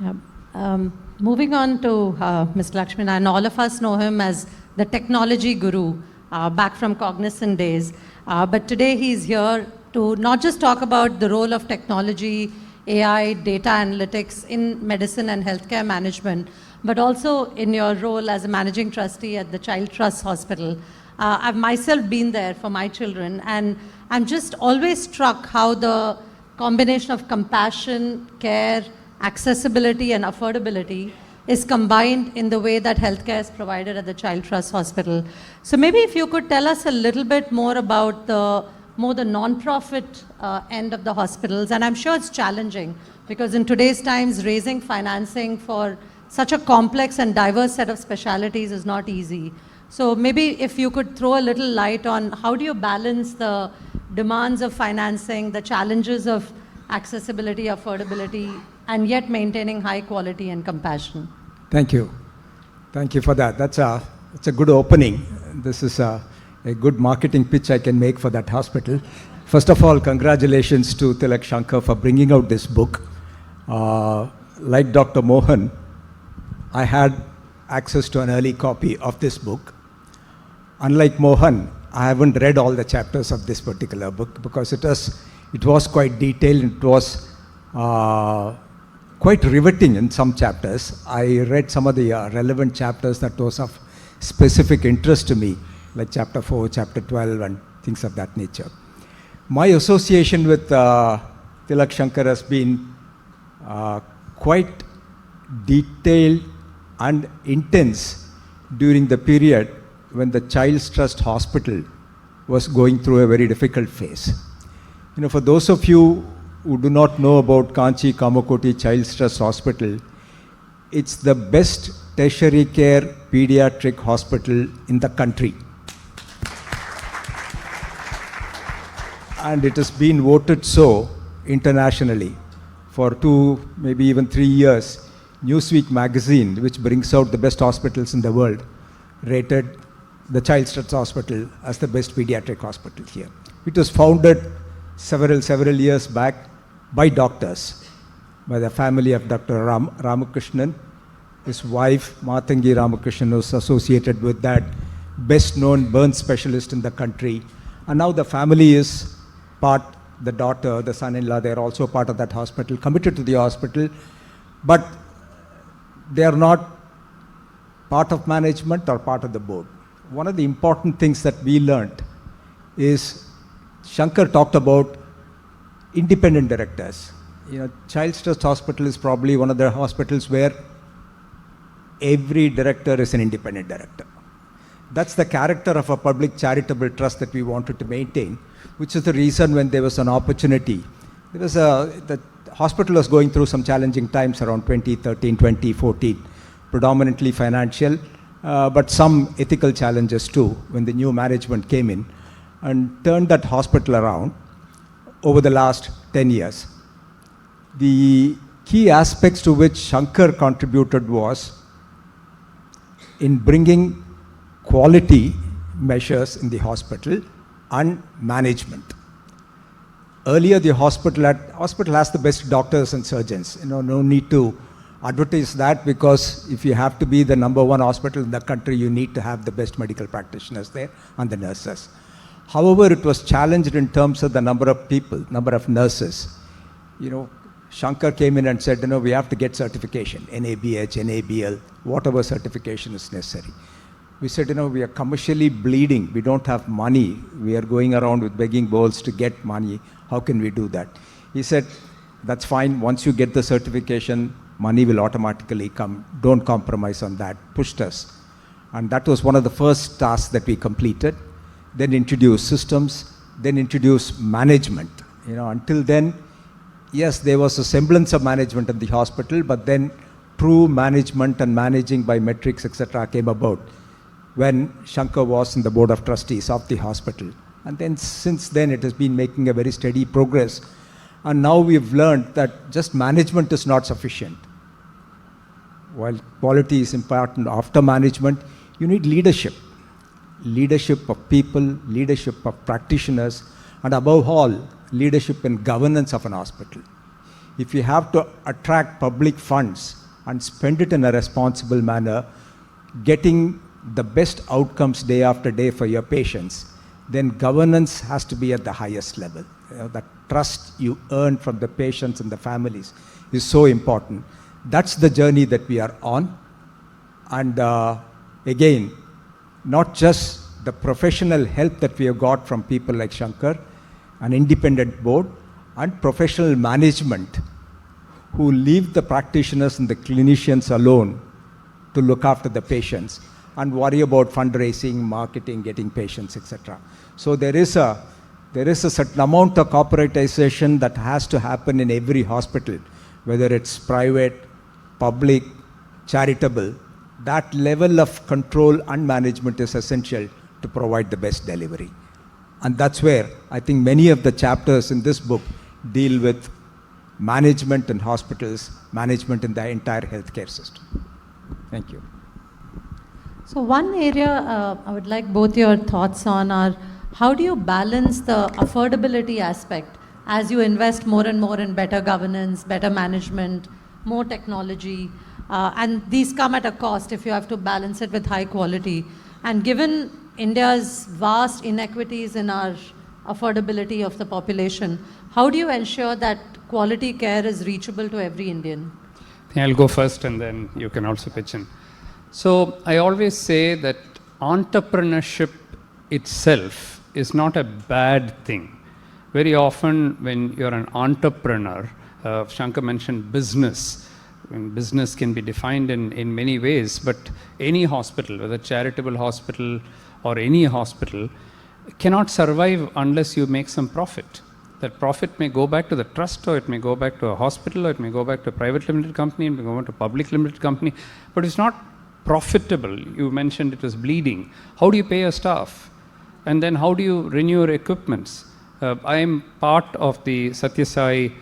Yeah. Moving on to Mr. Lakshminarayan, all of us know him as the technology guru back from Cognizant days. But today he's here to not just talk about the role of technology, AI, data analytics in medicine and healthcare management, but also in your role as a managing trustee at the Child Trust Hospital. I've myself been there for my children, and I'm just always struck how the combination of compassion, care, accessibility and affordability is combined in the way that healthcare is provided at the Child Trust Hospital. So maybe if you could tell us a little bit more about the non-profit end of the hospitals. And I'm sure it's challenging because in today's times, raising financing for such a complex and diverse set of specialities is not easy. So maybe if you could throw a little light on how do you balance the demands of financing, the challenges of accessibility, affordability, and yet maintaining high quality and compassion. Thank you. Thank you for that. That's a good opening. This is a good marketing pitch I can make for that hospital. First of all, congratulations to Tilak Shankar for bringing out this book. Like Dr. Mohan, I had access to an early copy of this book. Unlike Mohan, I haven't read all the chapters of this particular book because it was quite detailed. It was quite riveting in some chapters. I read some of the relevant chapters that was of specific interest to me, like chapter 4, chapter 12, and things of that nature. My association with Tilak Shankar has been quite detailed and intense during the period when the Child's Trust Hospital was going through a very difficult phase. You know, for those of you who do not know about Kanchi Kamakoti Child's Trust Hospital, it's the best tertiary care pediatric hospital in the country. And it has been voted so internationally for 2, maybe even 3 years. Newsweek magazine, which brings out the best hospitals in the world, rated the Child's Trust Hospital as the best pediatric hospital here. It was founded several years back by doctors, by the family of Dr. Ramakrishnan. His wife, Matangi Ramakrishnan, was associated with that best known burn specialist in the country. And now the family is part the daughter, the son-in-law, they're also part of that hospital, committed to the hospital, but they are not part of management or part of the board. One of the important things that we learned is Shankar talked about independent directors. You know, Child's Trust Hospital is probably one of the hospitals where every director is an independent director. That's the character of a public charitable trust that we wanted to maintain, which is the reason when there was an opportunity. The hospital was going through some challenging times around 2013, 2014, predominantly financial, but some ethical challenges too, when the new management came in and turned that hospital around over the last 10 years. The key aspects to which Shankar contributed was in bringing quality measures in the hospital and management. Earlier, the hospital has the best doctors and surgeons. You know, no need to advertise that, because if you have to be the number one hospital in the country, you need to have the best medical practitioners there and the nurses. However, it was challenged in terms of the number of people, number of nurses. You know, Shankar came in and said, you know, we have to get certification, NABH, NABL, whatever certification is necessary. We said, you know, we are commercially bleeding. We don't have money. We are going around with begging bowls to get money. How can we do that? He said, that's fine. Once you get the certification, money will automatically come. Don't compromise on that. Pushed us. And that was one of the first tasks that we completed. Then introduce systems, then introduce management. You know, until then, yes, there was a semblance of management in the hospital, but then true management and managing by metrics, etc., came about when Shankar was in the board of trustees of the hospital. And then since then, it has been making a very steady progress. And now we've learned that just management is not sufficient. While quality is important after management, you need leadership. Leadership of people, leadership of practitioners, and above all, leadership and governance of an hospital. If you have to attract public funds and spend it in a responsible manner, getting the best outcomes day after day for your patients, then governance has to be at the highest level. You know, the trust you earn from the patients and the families is so important. That's the journey that we are on. And again, not just the professional help that we have got from people like Shankar, an independent board, and professional management who leave the practitioners and the clinicians alone to look after the patients and worry about fundraising, marketing, getting patients, etc. So there is a certain amount of corporatization that has to happen in every hospital, whether it's private, public, charitable. That level of control and management is essential to provide the best delivery. And that's where I think many of the chapters in this book deal with management in hospitals, management in the entire healthcare system. Thank you. So one area I would like both your thoughts on are, how do you balance the affordability aspect as you invest more and more in better governance, better management, more technology, and these come at a cost if you have to balance it with high quality. And given India's vast inequities in our affordability of the population, how do you ensure that quality care is reachable to every Indian? I think I'll go first and then you can also pitch in. So I always say that entrepreneurship itself is not a bad thing. Very often when you're an entrepreneur, Shankar mentioned business. And business can be defined in many ways, but any hospital, whether charitable hospital or any hospital, cannot survive unless you make some profit. That profit may go back to the trust, or it may go back to a hospital, or it may go back to a private limited company, it may go back to a public limited company, but it's not profitable. You mentioned it was bleeding. How do you pay your staff? And then how do you renew your equipments? I am part of the Satya Sai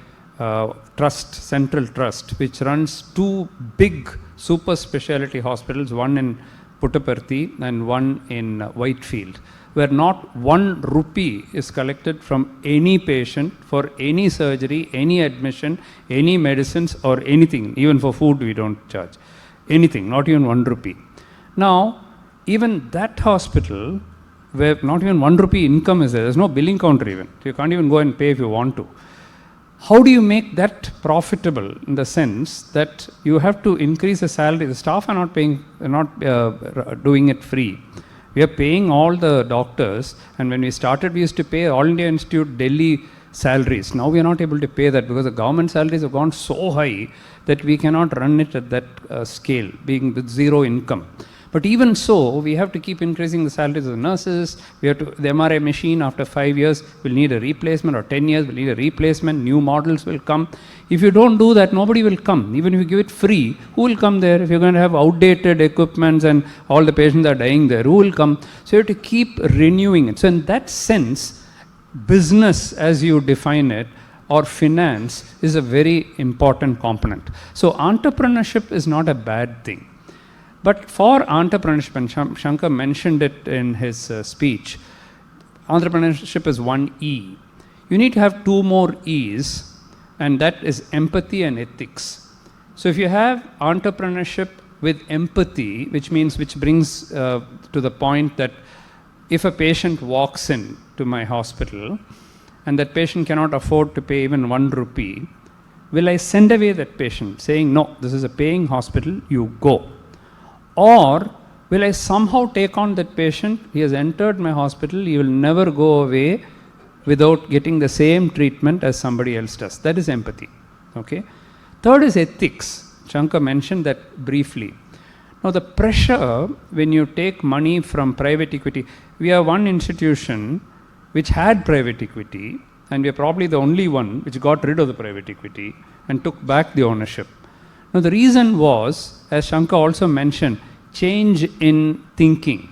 Trust, Central Trust, which runs two big super specialty hospitals, one in Puttaparthi and one in Whitefield, where not 1 rupee is collected from any patient for any surgery, any admission, any medicines or anything. Even for food we don't charge. Anything, not even 1 rupee. Now, even that hospital where not even 1 rupee income is there. There's no billing counter even. So you can't even go and pay if you want to. How do you make that profitable in the sense that you have to increase the salary? The staff are not paying, doing it free. We are paying all the doctors, and when we started, we used to pay All India Institute Delhi salaries. Now we are not able to pay that because the government salaries have gone so high that we cannot run it at that scale, being with zero income. But even so, we have to keep increasing the salaries of the nurses. We have to, the MRI machine after 5 years will need a replacement, or 10 years will need a replacement. New models will come. If you don't do that, nobody will come. Even if you give it free, who will come there? If you're going to have outdated equipments and all the patients are dying there, who will come? So you have to keep renewing it. So in that sense, business as you define it, or finance, is a very important component. So entrepreneurship is not a bad thing. But for entrepreneurship, and Shankar mentioned it in his speech, entrepreneurship is 1 E. You need to have 2 more E's, and that is empathy and ethics. So if you have entrepreneurship with empathy, which brings to the point that if a patient walks in to my hospital and that patient cannot afford to pay even 1 rupee, will I send away that patient saying, no, this is a paying hospital, you go? Or will I somehow take on that patient? He has entered my hospital, he will never go away without getting the same treatment as somebody else does. That is empathy. Okay? Third is ethics. Shankar mentioned that briefly. Now the pressure when you take money from private equity, we are one institution which had private equity, and we are probably the only one which got rid of the private equity and took back the ownership. Now the reason was, as Shankar also mentioned, change in thinking.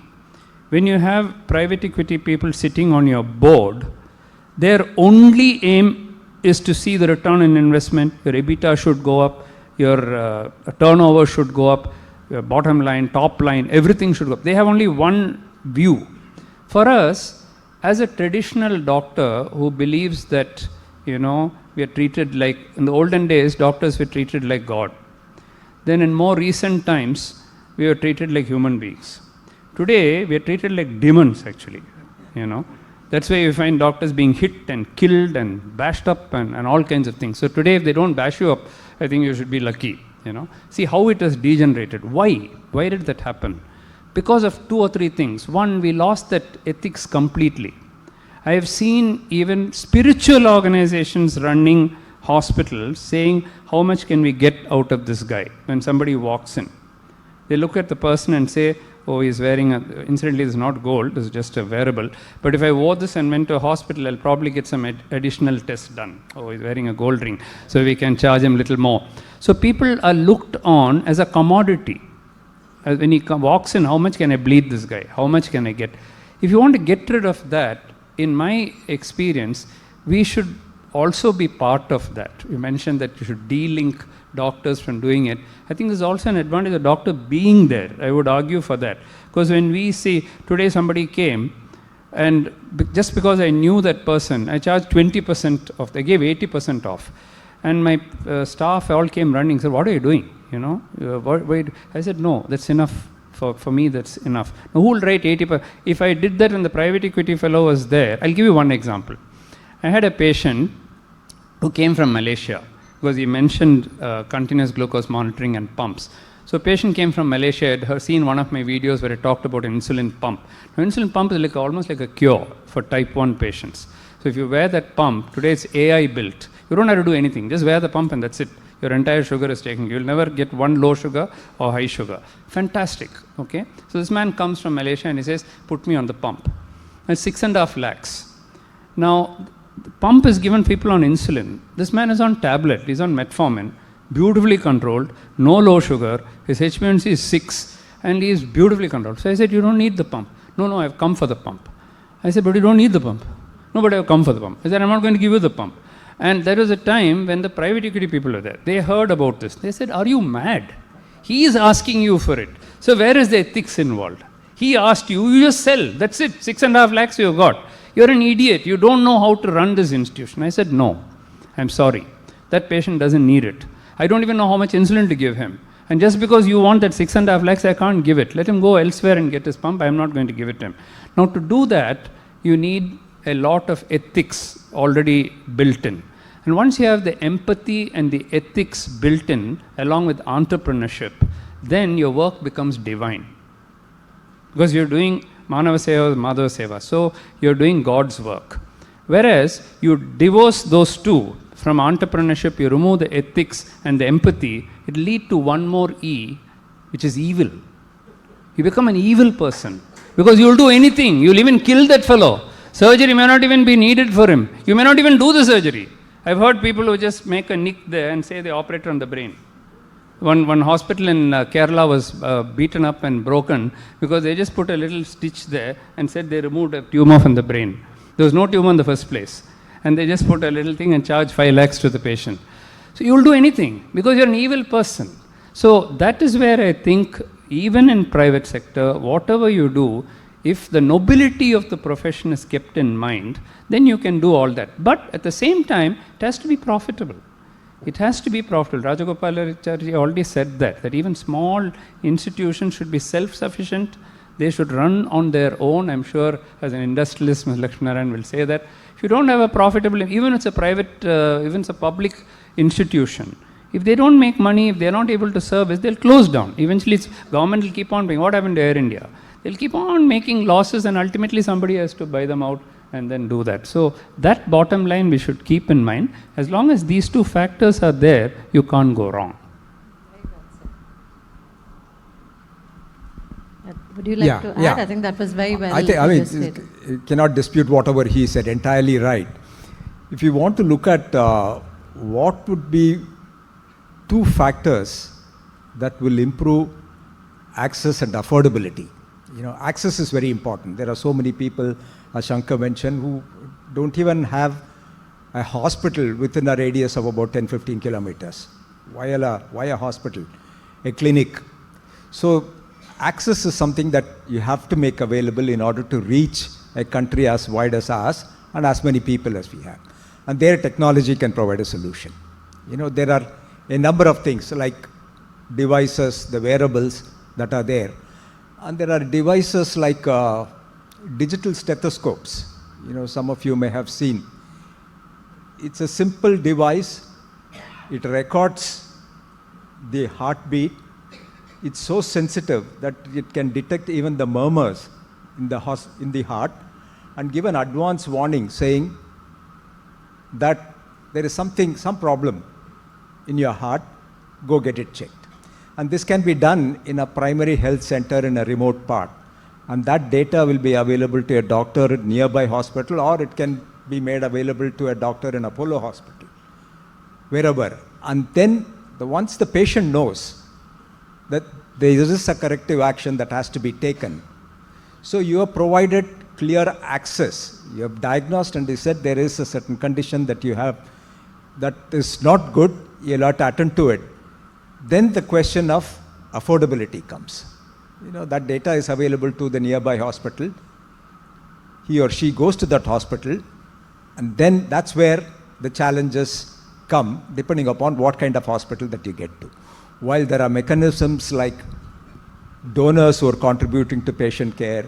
When you have private equity people sitting on your board, their only aim is to see the return on investment. Your EBITDA should go up, your turnover should go up, your bottom line, top line, everything should go up. They have only one view. For us, as a traditional doctor who believes that, we are treated like, in the olden days, doctors were treated like God. Then in more recent times, we were treated like human beings. Today, we are treated like demons, actually. That's why you find doctors being hit and killed and bashed up and all kinds of things. So today, if they don't bash you up, I think you should be lucky. See how it has degenerated. Why? Why did that happen? Because of 2 or 3 things. One, we lost that ethics completely. I have seen even spiritual organizations running hospitals saying, how much can we get out of this guy when somebody walks in? They look at the person and say, oh, he's wearing incidentally, it's not gold, it's just a wearable. But if I wore this and went to a hospital, I'll probably get some additional tests done. Oh, he's wearing a gold ring, so we can charge him a little more. So people are looked on as a commodity. When he walks in, how much can I bleed this guy? How much can I get? If you want to get rid of that, in my experience, we should also be part of that. You mentioned that you should de-link doctors from doing it. I think there's also an advantage of doctor being there. I would argue for that. Because when we see, today somebody came, and just because I knew that person, I charged 20% off. They gave 80% off. And my staff all came running, said, what are you doing? I said, no, that's enough. For me, that's enough. Now, who will write 80%? If I did that and the private equity fellow was there, I'll give you one example. I had a patient who came from Malaysia, because he mentioned continuous glucose monitoring and pumps. So a patient came from Malaysia, had seen one of my videos where I talked about an insulin pump. Now, insulin pump is almost like a cure for type 1 patients. So if you wear that pump, today it's AI built. You don't have to do anything, just wear the pump and that's it. Your entire sugar is taken. You'll never get one low sugar or high sugar. Fantastic, okay? So this man comes from Malaysia and he says, put me on the pump. That's 6.5 lakhs. Now, the pump is given people on insulin. This man is on tablet, he's on metformin, beautifully controlled, no low sugar, his HbA1c is 6, and he is beautifully controlled. So I said, you don't need the pump. No, I've come for the pump. I said, but you don't need the pump. No, but I've come for the pump. I said, I'm not going to give you the pump. And there was a time when the private equity people were there. They heard about this. They said, are you mad? He is asking you for it. So where is the ethics involved? He asked you, you just sell. That's it. 6.5 lakhs you got. You're an idiot. You don't know how to run this institution. I said, no, I'm sorry. That patient doesn't need it. I don't even know how much insulin to give him. And just because you want that 6.5 lakhs, I can't give it. Let him go elsewhere and get his pump. I'm not going to give it to him. Now, to do that, you need a lot of ethics already built in. And once you have the empathy and the ethics built in, along with entrepreneurship, then your work becomes divine. Because you're doing Manava Seva, Madhava Seva. So you're doing God's work. Whereas you divorce those two from entrepreneurship, you remove the ethics and the empathy, it lead to one more E, which is evil. You become an evil person. Because you'll do anything. You'll even kill that fellow. Surgery may not even be needed for him. You may not even do the surgery. I've heard people who just make a nick there and say they operate on the brain. One hospital in Kerala was beaten up and broken because they just put a little stitch there and said they removed a tumor from the brain. There was no tumor in the first place. And they just put a little thing and charge 5 lakhs to the patient. So you'll do anything because you're an evil person. So that is where I think even in private sector, whatever you do, if the nobility of the profession is kept in mind, then you can do all that. But at the same time, it has to be profitable. It has to be profitable. Rajagopalacharya already said that even small institutions should be self-sufficient. They should run on their own. I'm sure as an industrialist, Mr. Lakshminarayan will say that. If you don't have a profitable, even it's a private, even it's a public institution, if they don't make money, if they're not able to service, they'll close down. Eventually, government will keep on paying. What happened to Air India? They'll keep on making losses and ultimately somebody has to buy them out and then do that. So that bottom line we should keep in mind. As long as these two factors are there, you can't go wrong. Would you like to add? I think that was very well I cannot dispute whatever he said, entirely right. If you want to look at what would be two factors that will improve access and affordability. Access is very important. There are so many people, as Shankar mentioned, who don't even have a hospital within a radius of about 10-15 kilometers. Why a hospital? A clinic. So access is something that you have to make available in order to reach a country as wide as ours and as many people as we have. And there technology can provide a solution. There are a number of things like devices, the wearables that are there. And there are devices like digital stethoscopes. Some of you may have seen. It's a simple device. It records the heartbeat. It's so sensitive that it can detect even the murmurs in the heart and give an advance warning saying that there is some problem in your heart, go get it checked. And this can be done in a primary health center in a remote part. And that data will be available to a doctor at nearby hospital, or it can be made available to a doctor in Apollo hospital, wherever. And then once the patient knows that there is a corrective action that has to be taken, so you have provided clear access. You have diagnosed and they said there is a certain condition that you have that is not good, you'll have to attend to it. Then the question of affordability comes. That data is available to the nearby hospital. He or she goes to that hospital, and then that's where the challenges come, depending upon what kind of hospital that you get to. While there are mechanisms like donors who are contributing to patient care,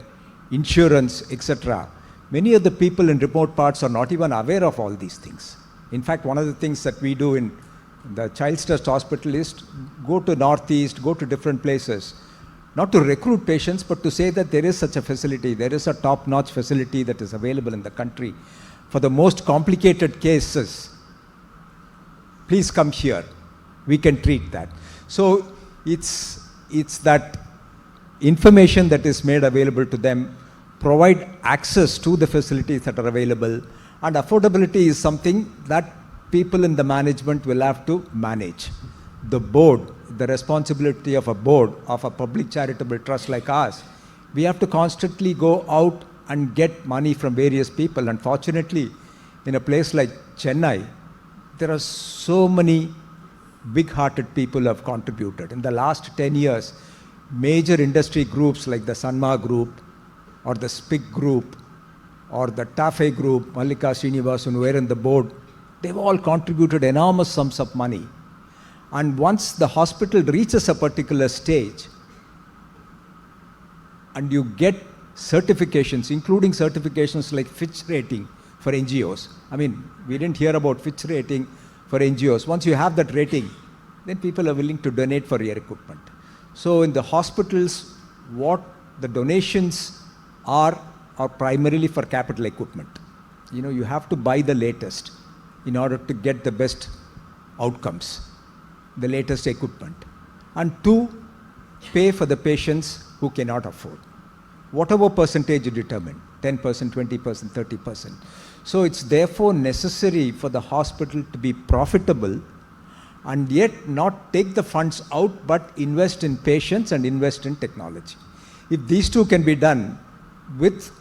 insurance, etc., many of the people in remote parts are not even aware of all these things. In fact, one of the things that we do in the Child's Trust Hospital is go to Northeast, go to different places, not to recruit patients, but to say that there is such a facility, there is a top-notch facility that is available in the country. For the most complicated cases, please come here. We can treat that. So it's that information that is made available to them, provide access to the facilities that are available, and affordability is something that people in the management will have to manage. The board, the responsibility of a board of a public charitable trust like ours, we have to constantly go out and get money from various people. Unfortunately, in a place like Chennai, there are so many big-hearted people who have contributed. In the last 10 years, major industry groups like the Sanma Group or the SPIC Group or the TAFE Group, Mallika Srinivasan, who were in the board, they've all contributed enormous sums of money. And once the hospital reaches a particular stage, and you get certifications, including certifications like Fitch rating for NGOs. I mean, we didn't hear about Fitch rating for NGOs. Once you have that rating, then people are willing to donate for your equipment. So in the hospitals, what the donations are primarily for capital equipment. You know, you have to buy the latest in order to get the best outcomes, the latest equipment. And two, pay for the patients who cannot afford. Whatever percentage you determine, 10%, 20%, 30%. So it's therefore necessary for the hospital to be profitable and yet not take the funds out but invest in patients and invest in technology. If these two can be done with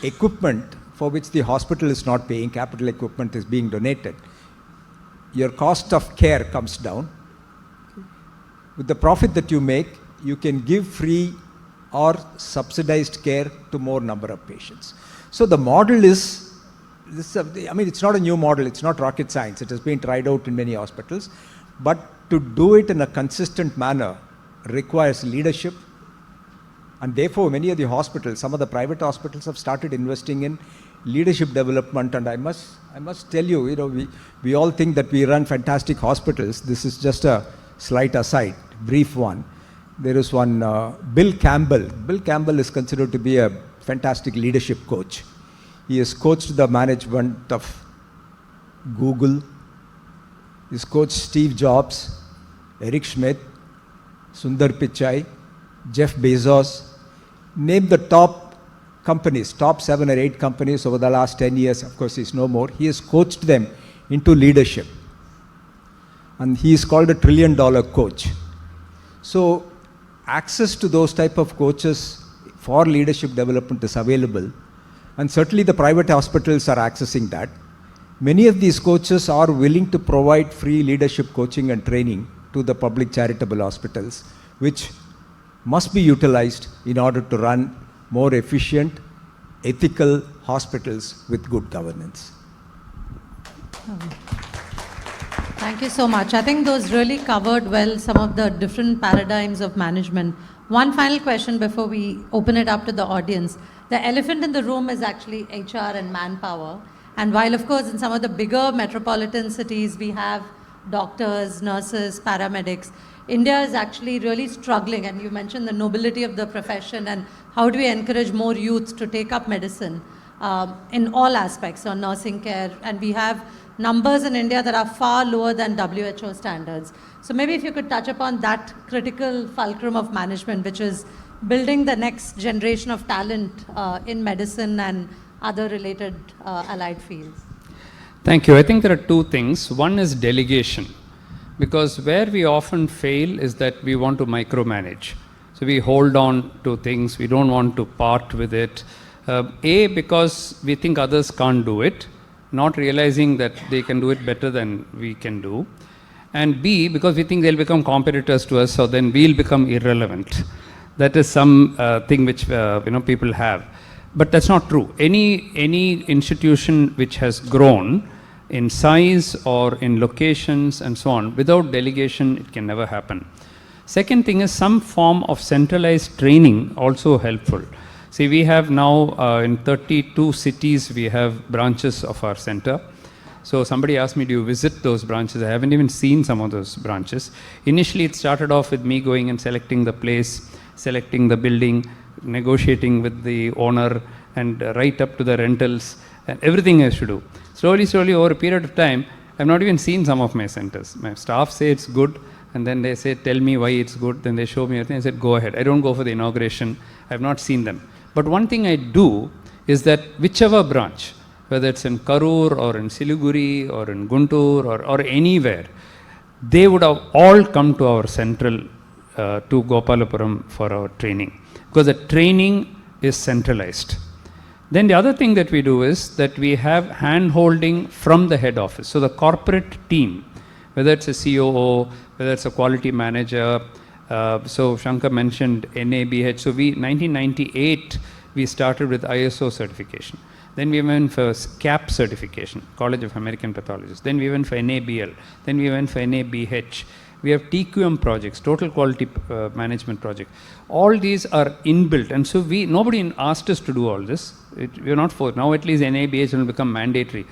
equipment for which the hospital is not paying, capital equipment is being donated, your cost of care comes down. With the profit that you make, you can give free or subsidized care to more number of patients. So the model is, I mean, it's not a new model, it's not rocket science, it has been tried out in many hospitals, but to do it in a consistent manner requires leadership, and therefore many of the hospitals, some of the private hospitals have started investing in leadership development. And I must tell you, you know, we all think that we run fantastic hospitals. This is just a slight aside, brief one. There is one, Bill Campbell. Bill Campbell is considered to be a fantastic leadership coach. He has coached the management of Google. He's coached Steve Jobs, Eric Schmidt, Sundar Pichai, Jeff Bezos. Name the top companies, top 7 or 8 companies over the last 10 years. Of course, he's no more. He has coached them into leadership. And he is called a $1 trillion coach. So access to those type of coaches for leadership development is available, and certainly the private hospitals are accessing that. Many of these coaches are willing to provide free leadership coaching and training to the public charitable hospitals, which must be utilized in order to run more efficient, ethical hospitals with good governance. Thank you so much. I think those really covered well some of the different paradigms of management. One final question before we open it up to the audience. The elephant in the room is actually HR and manpower. And while, of course, in some of the bigger metropolitan cities, we have doctors, nurses, paramedics, India is actually really struggling. And you mentioned the nobility of the profession and how do we encourage more youth to take up medicine in all aspects on nursing care. And we have numbers in India that are far lower than WHO standards. So maybe if you could touch upon that critical fulcrum of management, which is building the next generation of talent in medicine and other related allied fields. Thank you. I think there are two things. One is delegation, because where we often fail is that we want to micromanage. So we hold on to things, we don't want to part with it. A, because we think others can't do it, not realizing that they can do it better than we can do. And B, because we think they'll become competitors to us, so then we'll become irrelevant. That is some thing which people have. But that's not true. Any institution which has grown in size or in locations and so on, without delegation, it can never happen. Second thing is some form of centralized training also helpful. See, we have now in 32 cities, we have branches of our center. So somebody asked me, do you visit those branches? I haven't even seen some of those branches. Initially, it started off with me going and selecting the place, selecting the building, negotiating with the owner, and right up to the rentals, and everything I should do. Slowly, over a period of time, I've not even seen some of my centers. My staff say it's good, and then they say, tell me why it's good. Then they show me everything. I said, go ahead. I don't go for the inauguration. I've not seen them. But one thing I do is that whichever branch, whether it's in Karur or in Siliguri or in Guntur or anywhere, they would have all come to our central, to Gopalapuram for our training. Because the training is centralized. Then the other thing that we do is that we have hand-holding from the head office. So the corporate team, whether it's a COO, whether it's a quality manager, so Shankar mentioned NABH. So 1998, we started with ISO certification. Then we went for CAP certification, College of American Pathologists. Then we went for NABL. Then we went for NABH. We have TQM projects, total quality management project. All these are inbuilt, and so nobody asked us to do all this. We are not forced. Now at least NABH will become mandatory.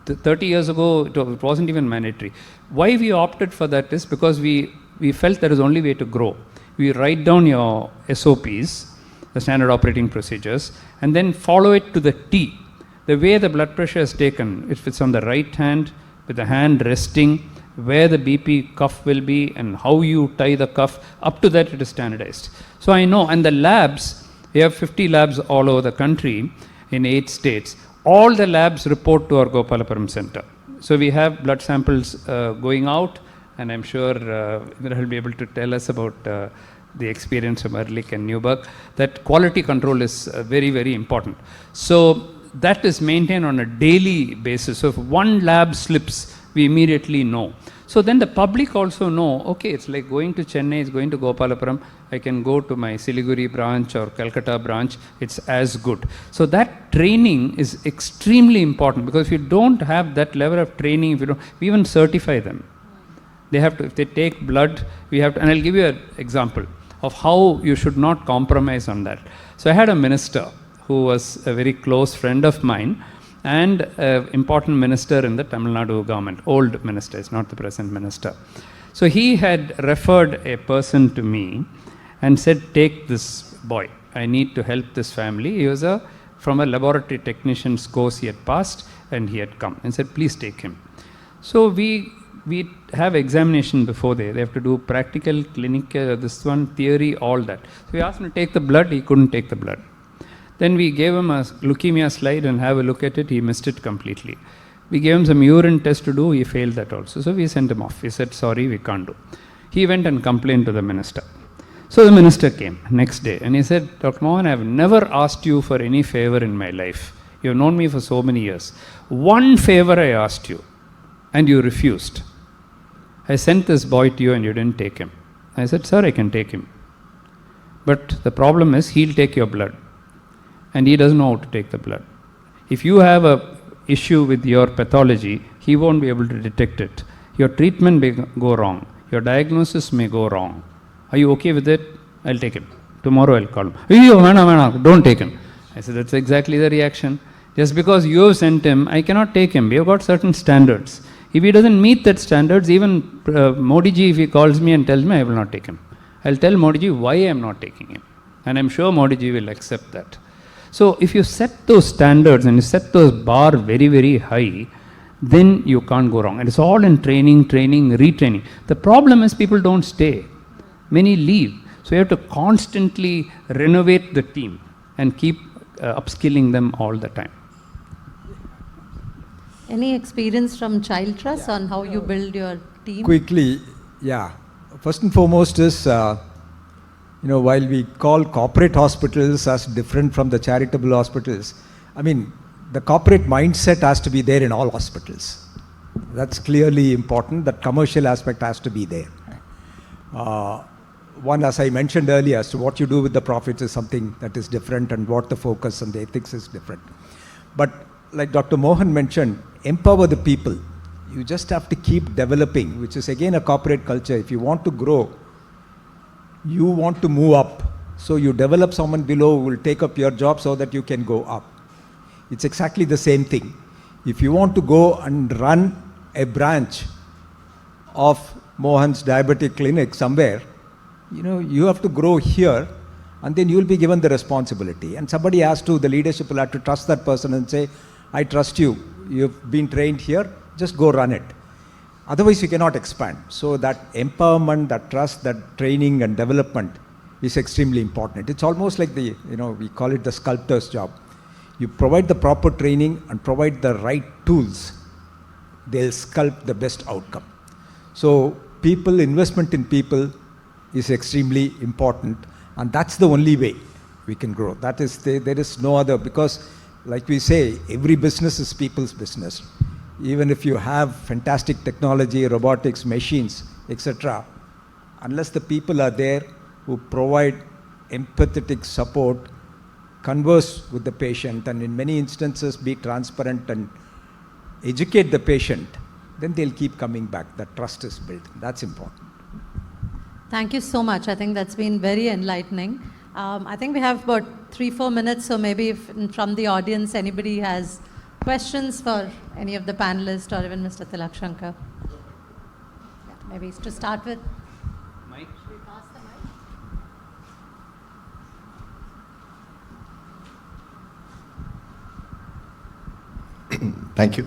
30 years ago, it wasn't even mandatory. Why we opted for that is because we felt there is only way to grow. We write down your SOPs, the standard operating procedures, and then follow it to the T. The way the blood pressure is taken, if it's on the right hand, with the hand resting, where the BP cuff will be, and how you tie the cuff, up to that it is standardized. So I know, and the labs, we have 50 labs all over the country in 8 states. All the labs report to our Gopalapuram center. So we have blood samples going out, and I'm sure Indra will be able to tell us about the experience from Erlich and Newburgh, that quality control is very, very important. So that is maintained on a daily basis. So if one lab slips, we immediately know. So then the public also know, okay, it's like going to Chennai, it's going to Gopalapuram, I can go to my Siliguri branch or Calcutta branch, it's as good. So that training is extremely important, because if you don't have that level of training, if you don't, we even certify them. They have to, if they take blood, we have to, and I'll give you an example of how you should not compromise on that. So I had a minister who was a very close friend of mine, and an important minister in the Tamil Nadu government, old minister, is not the present minister. So he had referred a person to me and said, take this boy, I need to help this family. He was from a laboratory technician's course he had passed, and he had come and said, please take him. So we have examination before they have to do practical, clinical, this one, theory, all that. So we asked him to take the blood, he couldn't take the blood. Then we gave him a leukemia slide and have a look at it, he missed it completely. We gave him some urine test to do, he failed that also. So we sent him off. He said, sorry, we can't do. He went and complained to the minister. So the minister came next day and he said, Dr. Mohan, I have never asked you for any favor in my life. You have known me for so many years. One favor I asked you and you refused. I sent this boy to you and you didn't take him. I said, sir, I can take him. But the problem is he'll take your blood. And he doesn't know how to take the blood. If you have an issue with your pathology, he won't be able to detect it. Your treatment may go wrong. Your diagnosis may go wrong. Are you okay with it? I'll take him. Tomorrow I'll call him. Don't take him. I said, that's exactly the reaction. Just because you have sent him, I cannot take him. We have got certain standards. If he doesn't meet that standards, even Modi ji, if he calls me and tells me, I will not take him. I'll tell Modi ji why I am not taking him. And I'm sure Modi ji will accept that. So if you set those standards and you set those bar very, very high, then you can't go wrong. And it's all in training, retraining. The problem is people don't stay. Many leave. So you have to constantly renovate the team and keep upskilling them all the time. Any experience from Child Trust on how you build your team? Quickly, yeah. First and foremost is, while we call corporate hospitals as different from the charitable hospitals, I mean, the corporate mindset has to be there in all hospitals. That's clearly important. That commercial aspect has to be there. One, as I mentioned earlier, as to what you do with the profits is something that is different, and what the focus and the ethics is different. But like Dr. Mohan mentioned, empower the people. You just have to keep developing, which is again a corporate culture. If you want to grow, you want to move up. So you develop someone below who will take up your job so that you can go up. It's exactly the same thing. If you want to go and run a branch of Mohan's Diabetic Clinic somewhere, you have to grow here, and then you will be given the responsibility. And somebody has to, the leadership will have to trust that person and say, I trust you. You've been trained here, just go run it. Otherwise, you cannot expand. So that empowerment, that trust, that training and development is extremely important. It's almost like we call it the sculptor's job. You provide the proper training and provide the right tools, they'll sculpt the best outcome. So investment in people is extremely important, and that's the only way we can grow. That is, there is no other, because like we say, every business is people's business. Even if you have fantastic technology, robotics, machines, etc., unless the people are there who provide empathetic support, converse with the patient, and in many instances be transparent and educate the patient, then they'll keep coming back. That trust is built. That's important. Thank you so much. I think that's been very enlightening. I think we have about 3-4 minutes, so maybe if from the audience anybody has questions for any of the panelists or even Mr. Tilak Shankar. Yeah, maybe to start with. Mike? Should we pass the mic? Thank you.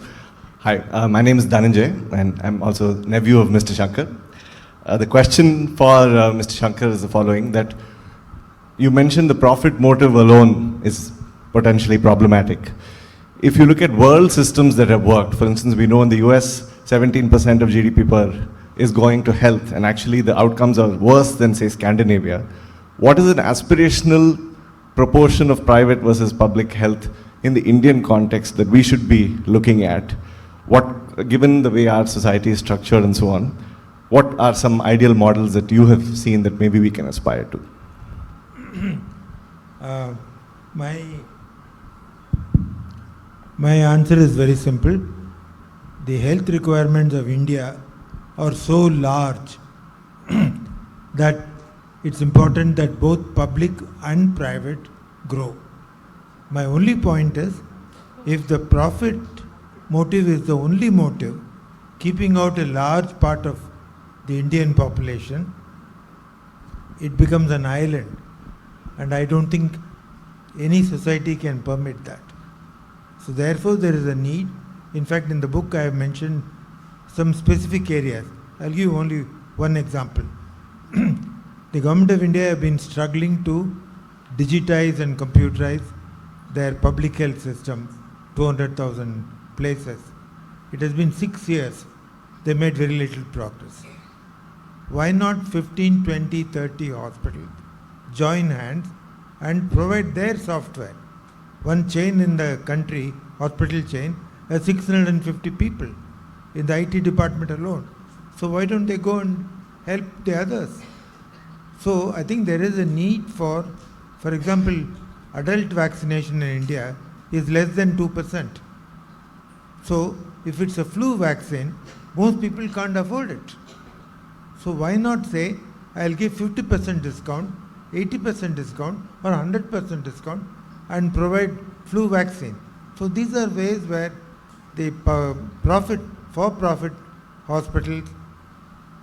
Hi, my name is Dhananjay, and I'm also nephew of Mr. Shankar. The question for Mr. Shankar is the following, that you mentioned the profit motive alone is potentially problematic. If you look at world systems that have worked, for instance, we know in the US, 17% of GDP per is going to health, and actually the outcomes are worse than, say, Scandinavia. What is an aspirational proportion of private versus public health in the Indian context that we should be looking at? What, given the way our society is structured and so on, what are some ideal models that you have seen that maybe we can aspire to? My answer is very simple. The health requirements of India are so large that it's important that both public and private grow. My only point is, if the profit motive is the only motive, keeping out a large part of the Indian population, it becomes an island. And I don't think any society can permit that. So therefore there is a need. In fact, in the book I have mentioned some specific areas. I'll give you only one example. The government of India have been struggling to digitize and computerize their public health system, 200,000 places. It has been 6 years. They made very little progress. Why not 15, 20, 30 hospitals join hands and provide their software? One chain in the country, hospital chain, has 650 people in the IT department alone. So why don't they go and help the others? So I think there is a need for example, adult vaccination in India is less than 2%. So if it's a flu vaccine, most people can't afford it. So why not say, I'll give 50% discount, 80% discount or 100% discount and provide flu vaccine. So these are ways where the for-profit hospitals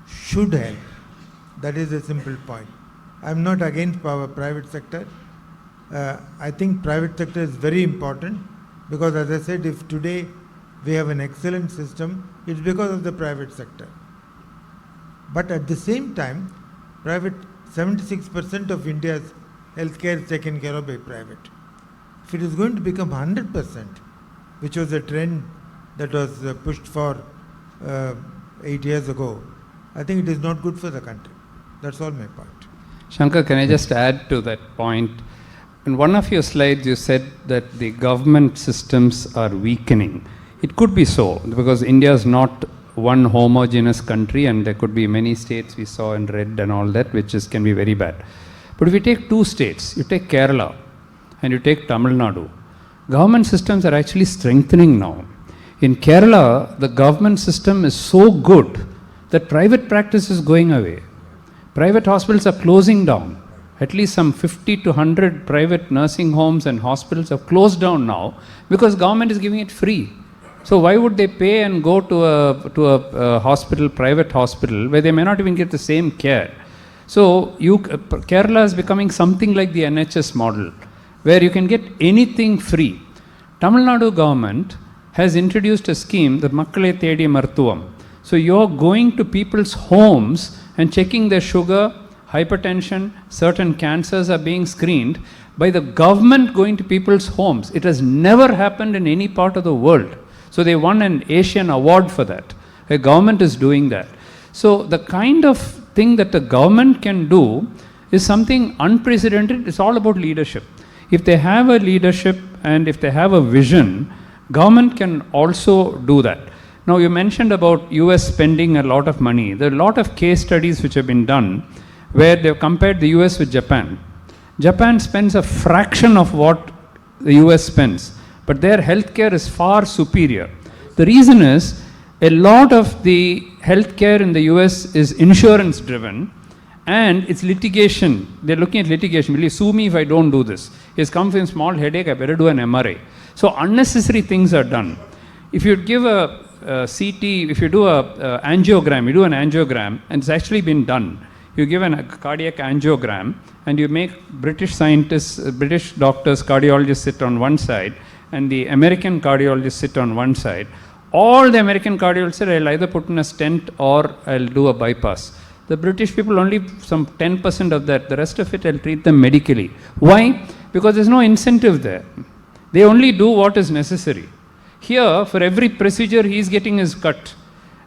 should help. That is a simple point. I'm not against private sector. I think private sector is very important because, as I said, if today we have an excellent system, it's because of the private sector. But at the same time, 76% of India's healthcare is taken care of by private. If it is going to become 100%, which was a trend that was pushed for 8 years ago, I think it is not good for the country. That's all my point. Shankar, can I just add to that point? In one of your slides, you said that the government systems are weakening. It could be so, because India is not one homogeneous country, and there could be many states we saw in red and all that, which can be very bad. But if you take two states, you take Kerala and you take Tamil Nadu, government systems are actually strengthening now. In Kerala, the government system is so good that private practice is going away. Private hospitals are closing down. At least some 50 to 100 private nursing homes and hospitals have closed down now because government is giving it free. So why would they pay and go to a hospital, private hospital, where they may not even get the same care? So Kerala is becoming something like the NHS model, where you can get anything free. Tamil Nadu government has introduced a scheme, the Makkale Thedi Marthuvam. So you're going to people's homes and checking their sugar, hypertension, certain cancers are being screened by the government going to people's homes. It has never happened in any part of the world. So they won an Asian award for that. The government is doing that. So the kind of thing that the government can do is something unprecedented. It's all about leadership. If they have a leadership and if they have a vision, government can also do that. Now you mentioned about US spending a lot of money. There are a lot of case studies which have been done where they've compared the US with Japan. Japan spends a fraction of what the US spends, but their healthcare is far superior. The reason is a lot of the healthcare in the US is insurance driven, And it's litigation. They're looking at litigation. Will you sue me if I don't do this? He's come from a small headache, I better do an MRI. So unnecessary things are done. If you give a CT, if you do a angiogram, you do an angiogram, and it's actually been done. You give a cardiac angiogram, and you make British scientists, British doctors, cardiologists sit on one side, and the American cardiologists sit on one side. All the American cardiologists said, I'll either put in a stent or I'll do a bypass. The British people only some 10% of that. The rest of it, I'll treat them medically. Why? Because there's no incentive there. They only do what is necessary. Here, for every procedure, he's getting his cut.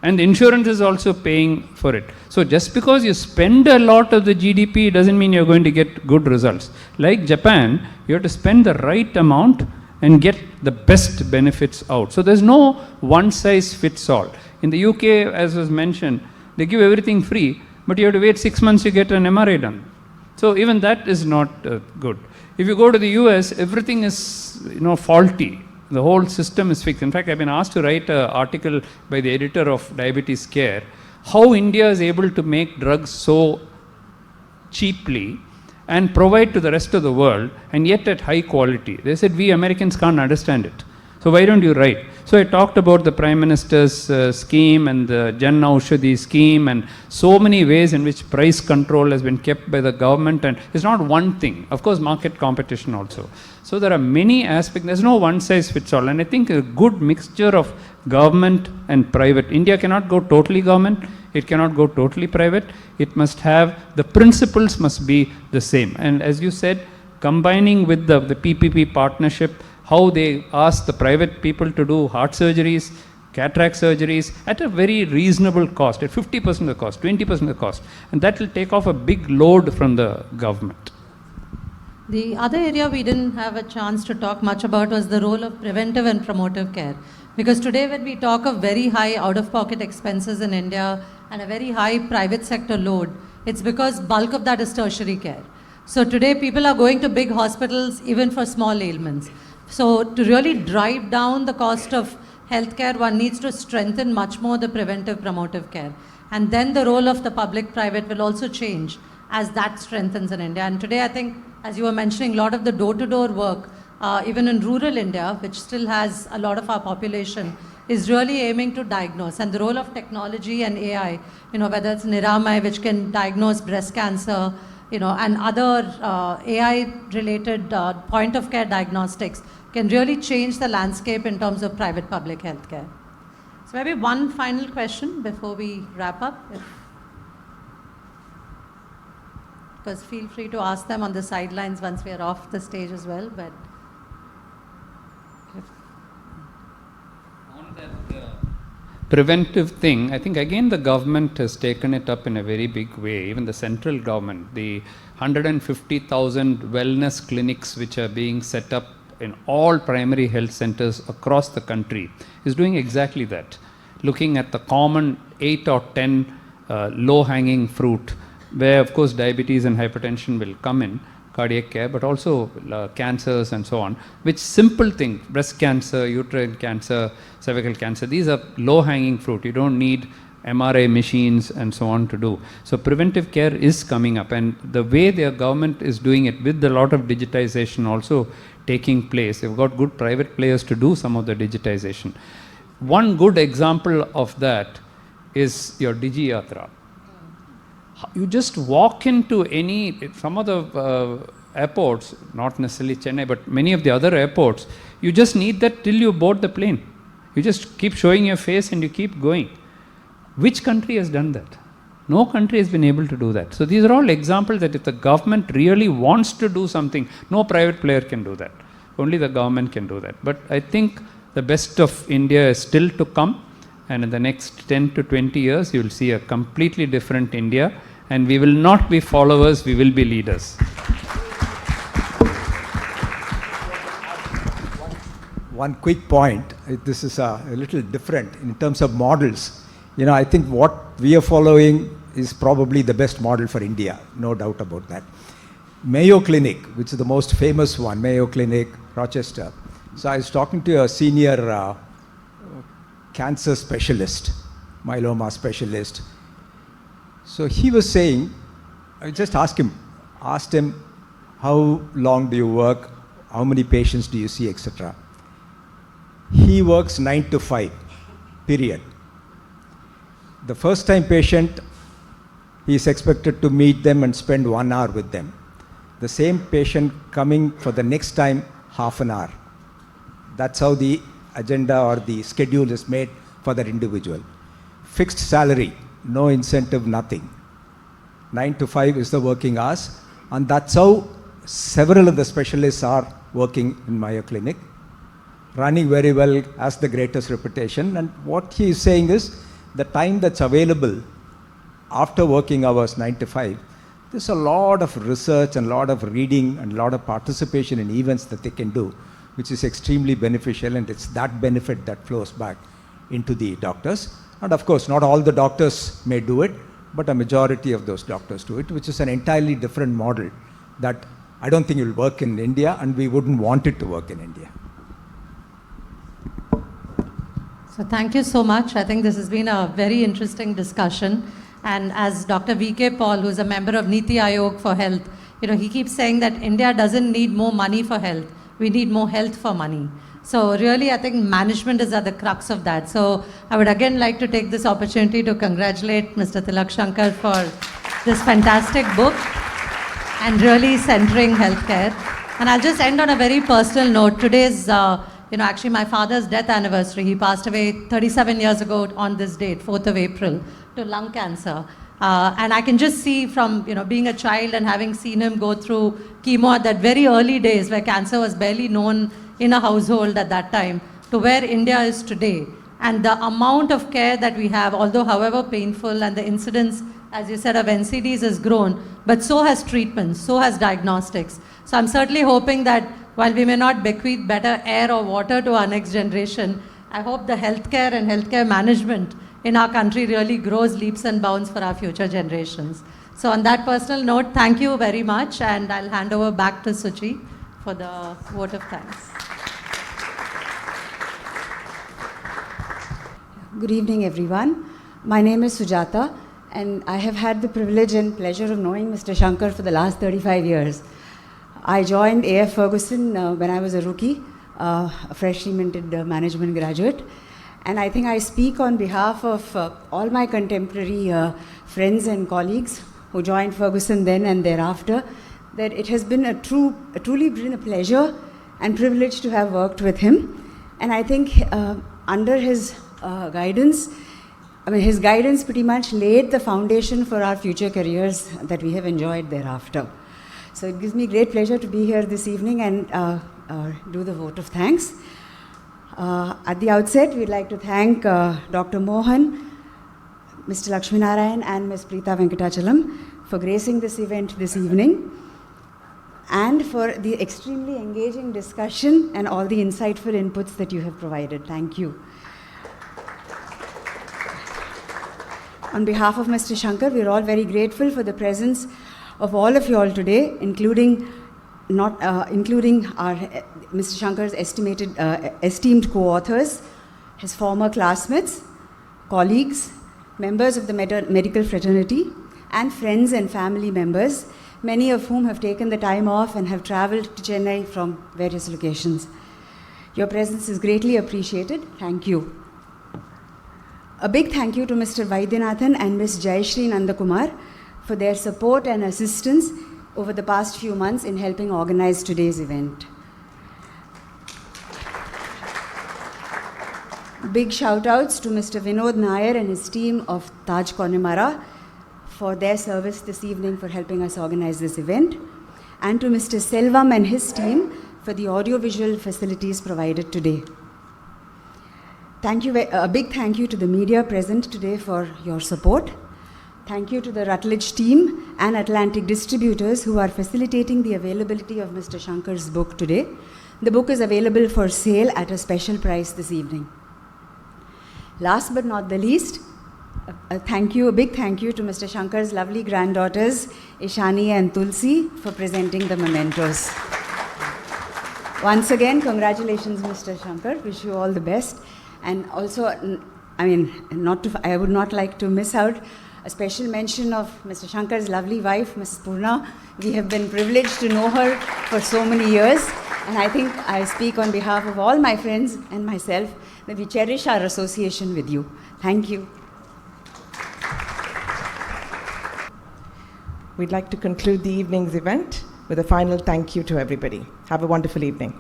And the insurance is also paying for it. So just because you spend a lot of the GDP doesn't mean you're going to get good results. Like Japan, you have to spend the right amount and get the best benefits out. So there's no one size fits all. In the UK, as was mentioned, they give everything free, but you have to wait 6 months to get an MRI done. So even that is not good. If you go to the US, everything is faulty. The whole system is fixed. In fact, I've been asked to write an article by the editor of Diabetes Care, how India is able to make drugs so cheaply and provide to the rest of the world, and yet at high quality. They said, we Americans can't understand it. So why don't you write? So I talked about the Prime Minister's scheme and the Jan Aushadhi scheme and so many ways in which price control has been kept by the government, and it's not one thing. Of course, market competition also. So there are many aspects. There's no one size fits all. And I think a good mixture of government and private. India cannot go totally government. It cannot go totally private. It must have, the principles must be the same. And as you said, combining with the PPP partnership, how they ask the private people to do heart surgeries, cataract surgeries at a very reasonable cost, at 50% of the cost, 20% of the cost. And that will take off a big load from the government. The other area we didn't have a chance to talk much about was the role of preventive and promotive care. Because today when we talk of very high out-of-pocket expenses in India and a very high private sector load, it's because bulk of that is tertiary care. So today people are going to big hospitals even for small ailments. So to really drive down the cost of healthcare, one needs to strengthen much more the preventive promotive care. And then the role of the public-private will also change as that strengthens in India. And today I think, as you were mentioning, a lot of the door-to-door work, even in rural India, which still has a lot of our population, is really aiming to diagnose. And the role of technology and AI, whether it's Niramay, which can diagnose breast cancer, and other AI-related point-of-care diagnostics, can really change the landscape in terms of private-public healthcare. So maybe one final question before we wrap up. Because feel free to ask them on the sidelines once we are off the stage as well. But on that preventive thing, I think again the government has taken it up in a very big way, even the central government. The 150,000 wellness clinics which are being set up in all primary health centers across the country is doing exactly that. Looking at the common 8 or 10 low-hanging fruit, where of course diabetes and hypertension will come in, cardiac care, but also cancers and so on, which simple things, breast cancer, uterine cancer, cervical cancer, these are low-hanging fruit. You don't need MRI machines and so on to do. So preventive care is coming up, and the way their government is doing it with a lot of digitization also taking place. They've got good private players to do some of the digitization. One good example of that is your DigiYatra. You just walk into some of the airports, not necessarily Chennai, but many of the other airports, you just need that till you board the plane. You just keep showing your face and you keep going. Which country has done that? No country has been able to do that. So these are all examples that if the government really wants to do something, no private player can do that. Only the government can do that. But I think the best of India is still to come. And in the next 10 to 20 years, you will see a completely different India. And we will not be followers, we will be leaders. One quick point, this is a little different in terms of models. I think what we are following is probably the best model for India, no doubt about that. Mayo Clinic, which is the most famous one, Mayo Clinic, Rochester. So I was talking to a senior cancer specialist, myeloma specialist. So he was saying I just asked him, how long do you work, how many patients do you see, etc. He works 9 to 5, period. The first time patient, he is expected to meet them and spend 1 hour with them. The same patient coming for the next time, half an hour. That's how the agenda or the schedule is made for that individual. Fixed salary, no incentive, nothing. 9 to 5 is the working hours, and that's how several of the specialists are working in Mayo Clinic. Running very well, has the greatest reputation, and what he is saying is the time that's available after working hours 9 to 5, there's a lot of research and a lot of reading and a lot of participation in events that they can do, which is extremely beneficial, and it's that benefit that flows back into the doctors. And of course, not all the doctors may do it, but a majority of those doctors do it, which is an entirely different model that I don't think will work in India, and we wouldn't want it to work in India. So thank you so much. I think this has been a very interesting discussion. And as Dr. V.K. Paul, who is a member of Niti Aayog for Health, he keeps saying that India doesn't need more money for health. We need more health for money. So really, I think management is at the crux of that. So I would again like to take this opportunity to congratulate Mr. Tilak Shankar for this fantastic book and really centering healthcare. And I'll just end on a very personal note. Today's, actually my father's death anniversary. He passed away 37 years ago on this date, 4th of April, to lung cancer. And I can just see from, being a child and having seen him go through chemo at that very early days where cancer was barely known in a household at that time, to where India is today. And the amount of care that we have, although however painful, and the incidence, as you said, of NCDs has grown, but so has treatments, so has diagnostics. So I'm certainly hoping that while we may not bequeath better air or water to our next generation, I hope the healthcare and healthcare management in our country really grows leaps and bounds for our future generations. So on that personal note, thank you very much, and I'll hand over back to Suchi for the vote of thanks. Good evening, everyone. My name is Sujata, and I have had the privilege and pleasure of knowing Mr. Shankar for the last 35 years. I joined AF Ferguson when I was a rookie, a freshly minted management graduate. And I think I speak on behalf of all my contemporary friends and colleagues who joined Ferguson then and thereafter, that it has been truly been a pleasure and privilege to have worked with him. And I think under his guidance, his guidance pretty much laid the foundation for our future careers that we have enjoyed thereafter. So it gives me great pleasure to be here this evening and do the vote of thanks. At the outset, we'd like to thank Dr. Mohan, Mr. Lakshminarayan, and Ms. Preeta Venkatachalam for gracing this event this evening, and for the extremely engaging discussion and all the insightful inputs that you have provided. Thank you. On behalf of Mr. Shankar, we're all very grateful for the presence of all of you all today, including our Mr. Shankar's esteemed co-authors, his former classmates, colleagues, members of the medical fraternity, and friends and family members, many of whom have taken the time off and have traveled to Chennai from various locations. Your presence is greatly appreciated. Thank you. A big thank you to Mr. Vaidyanathan and Ms. Jayashree Nandakumar for their support and assistance over the past few months in helping organize today's event. Big shout outs to Mr. Vinod Nair and his team of Taj Connemara for their service this evening for helping us organize this event, and to Mr. Selvam and his team for the audiovisual facilities provided today. A big thank you to the media present today for your support. Thank you to the Rutledge team and Atlantic distributors who are facilitating the availability of Mr. Shankar's book today. The book is available for sale at a special price this evening. Last but not the least, a big thank you to Mr. Shankar's lovely granddaughters, Ishani and Tulsi, for presenting the mementos. Once again, congratulations, Mr. Shankar. Wish you all the best. And also, I would not like to miss out A special mention of Mr. Shankar's lovely wife, Mrs. Purna. We have been privileged to know her for so many years, and I think I speak on behalf of all my friends and myself that we cherish our association with you. Thank you. We'd like to conclude the evening's event with a final thank you to everybody. Have a wonderful evening.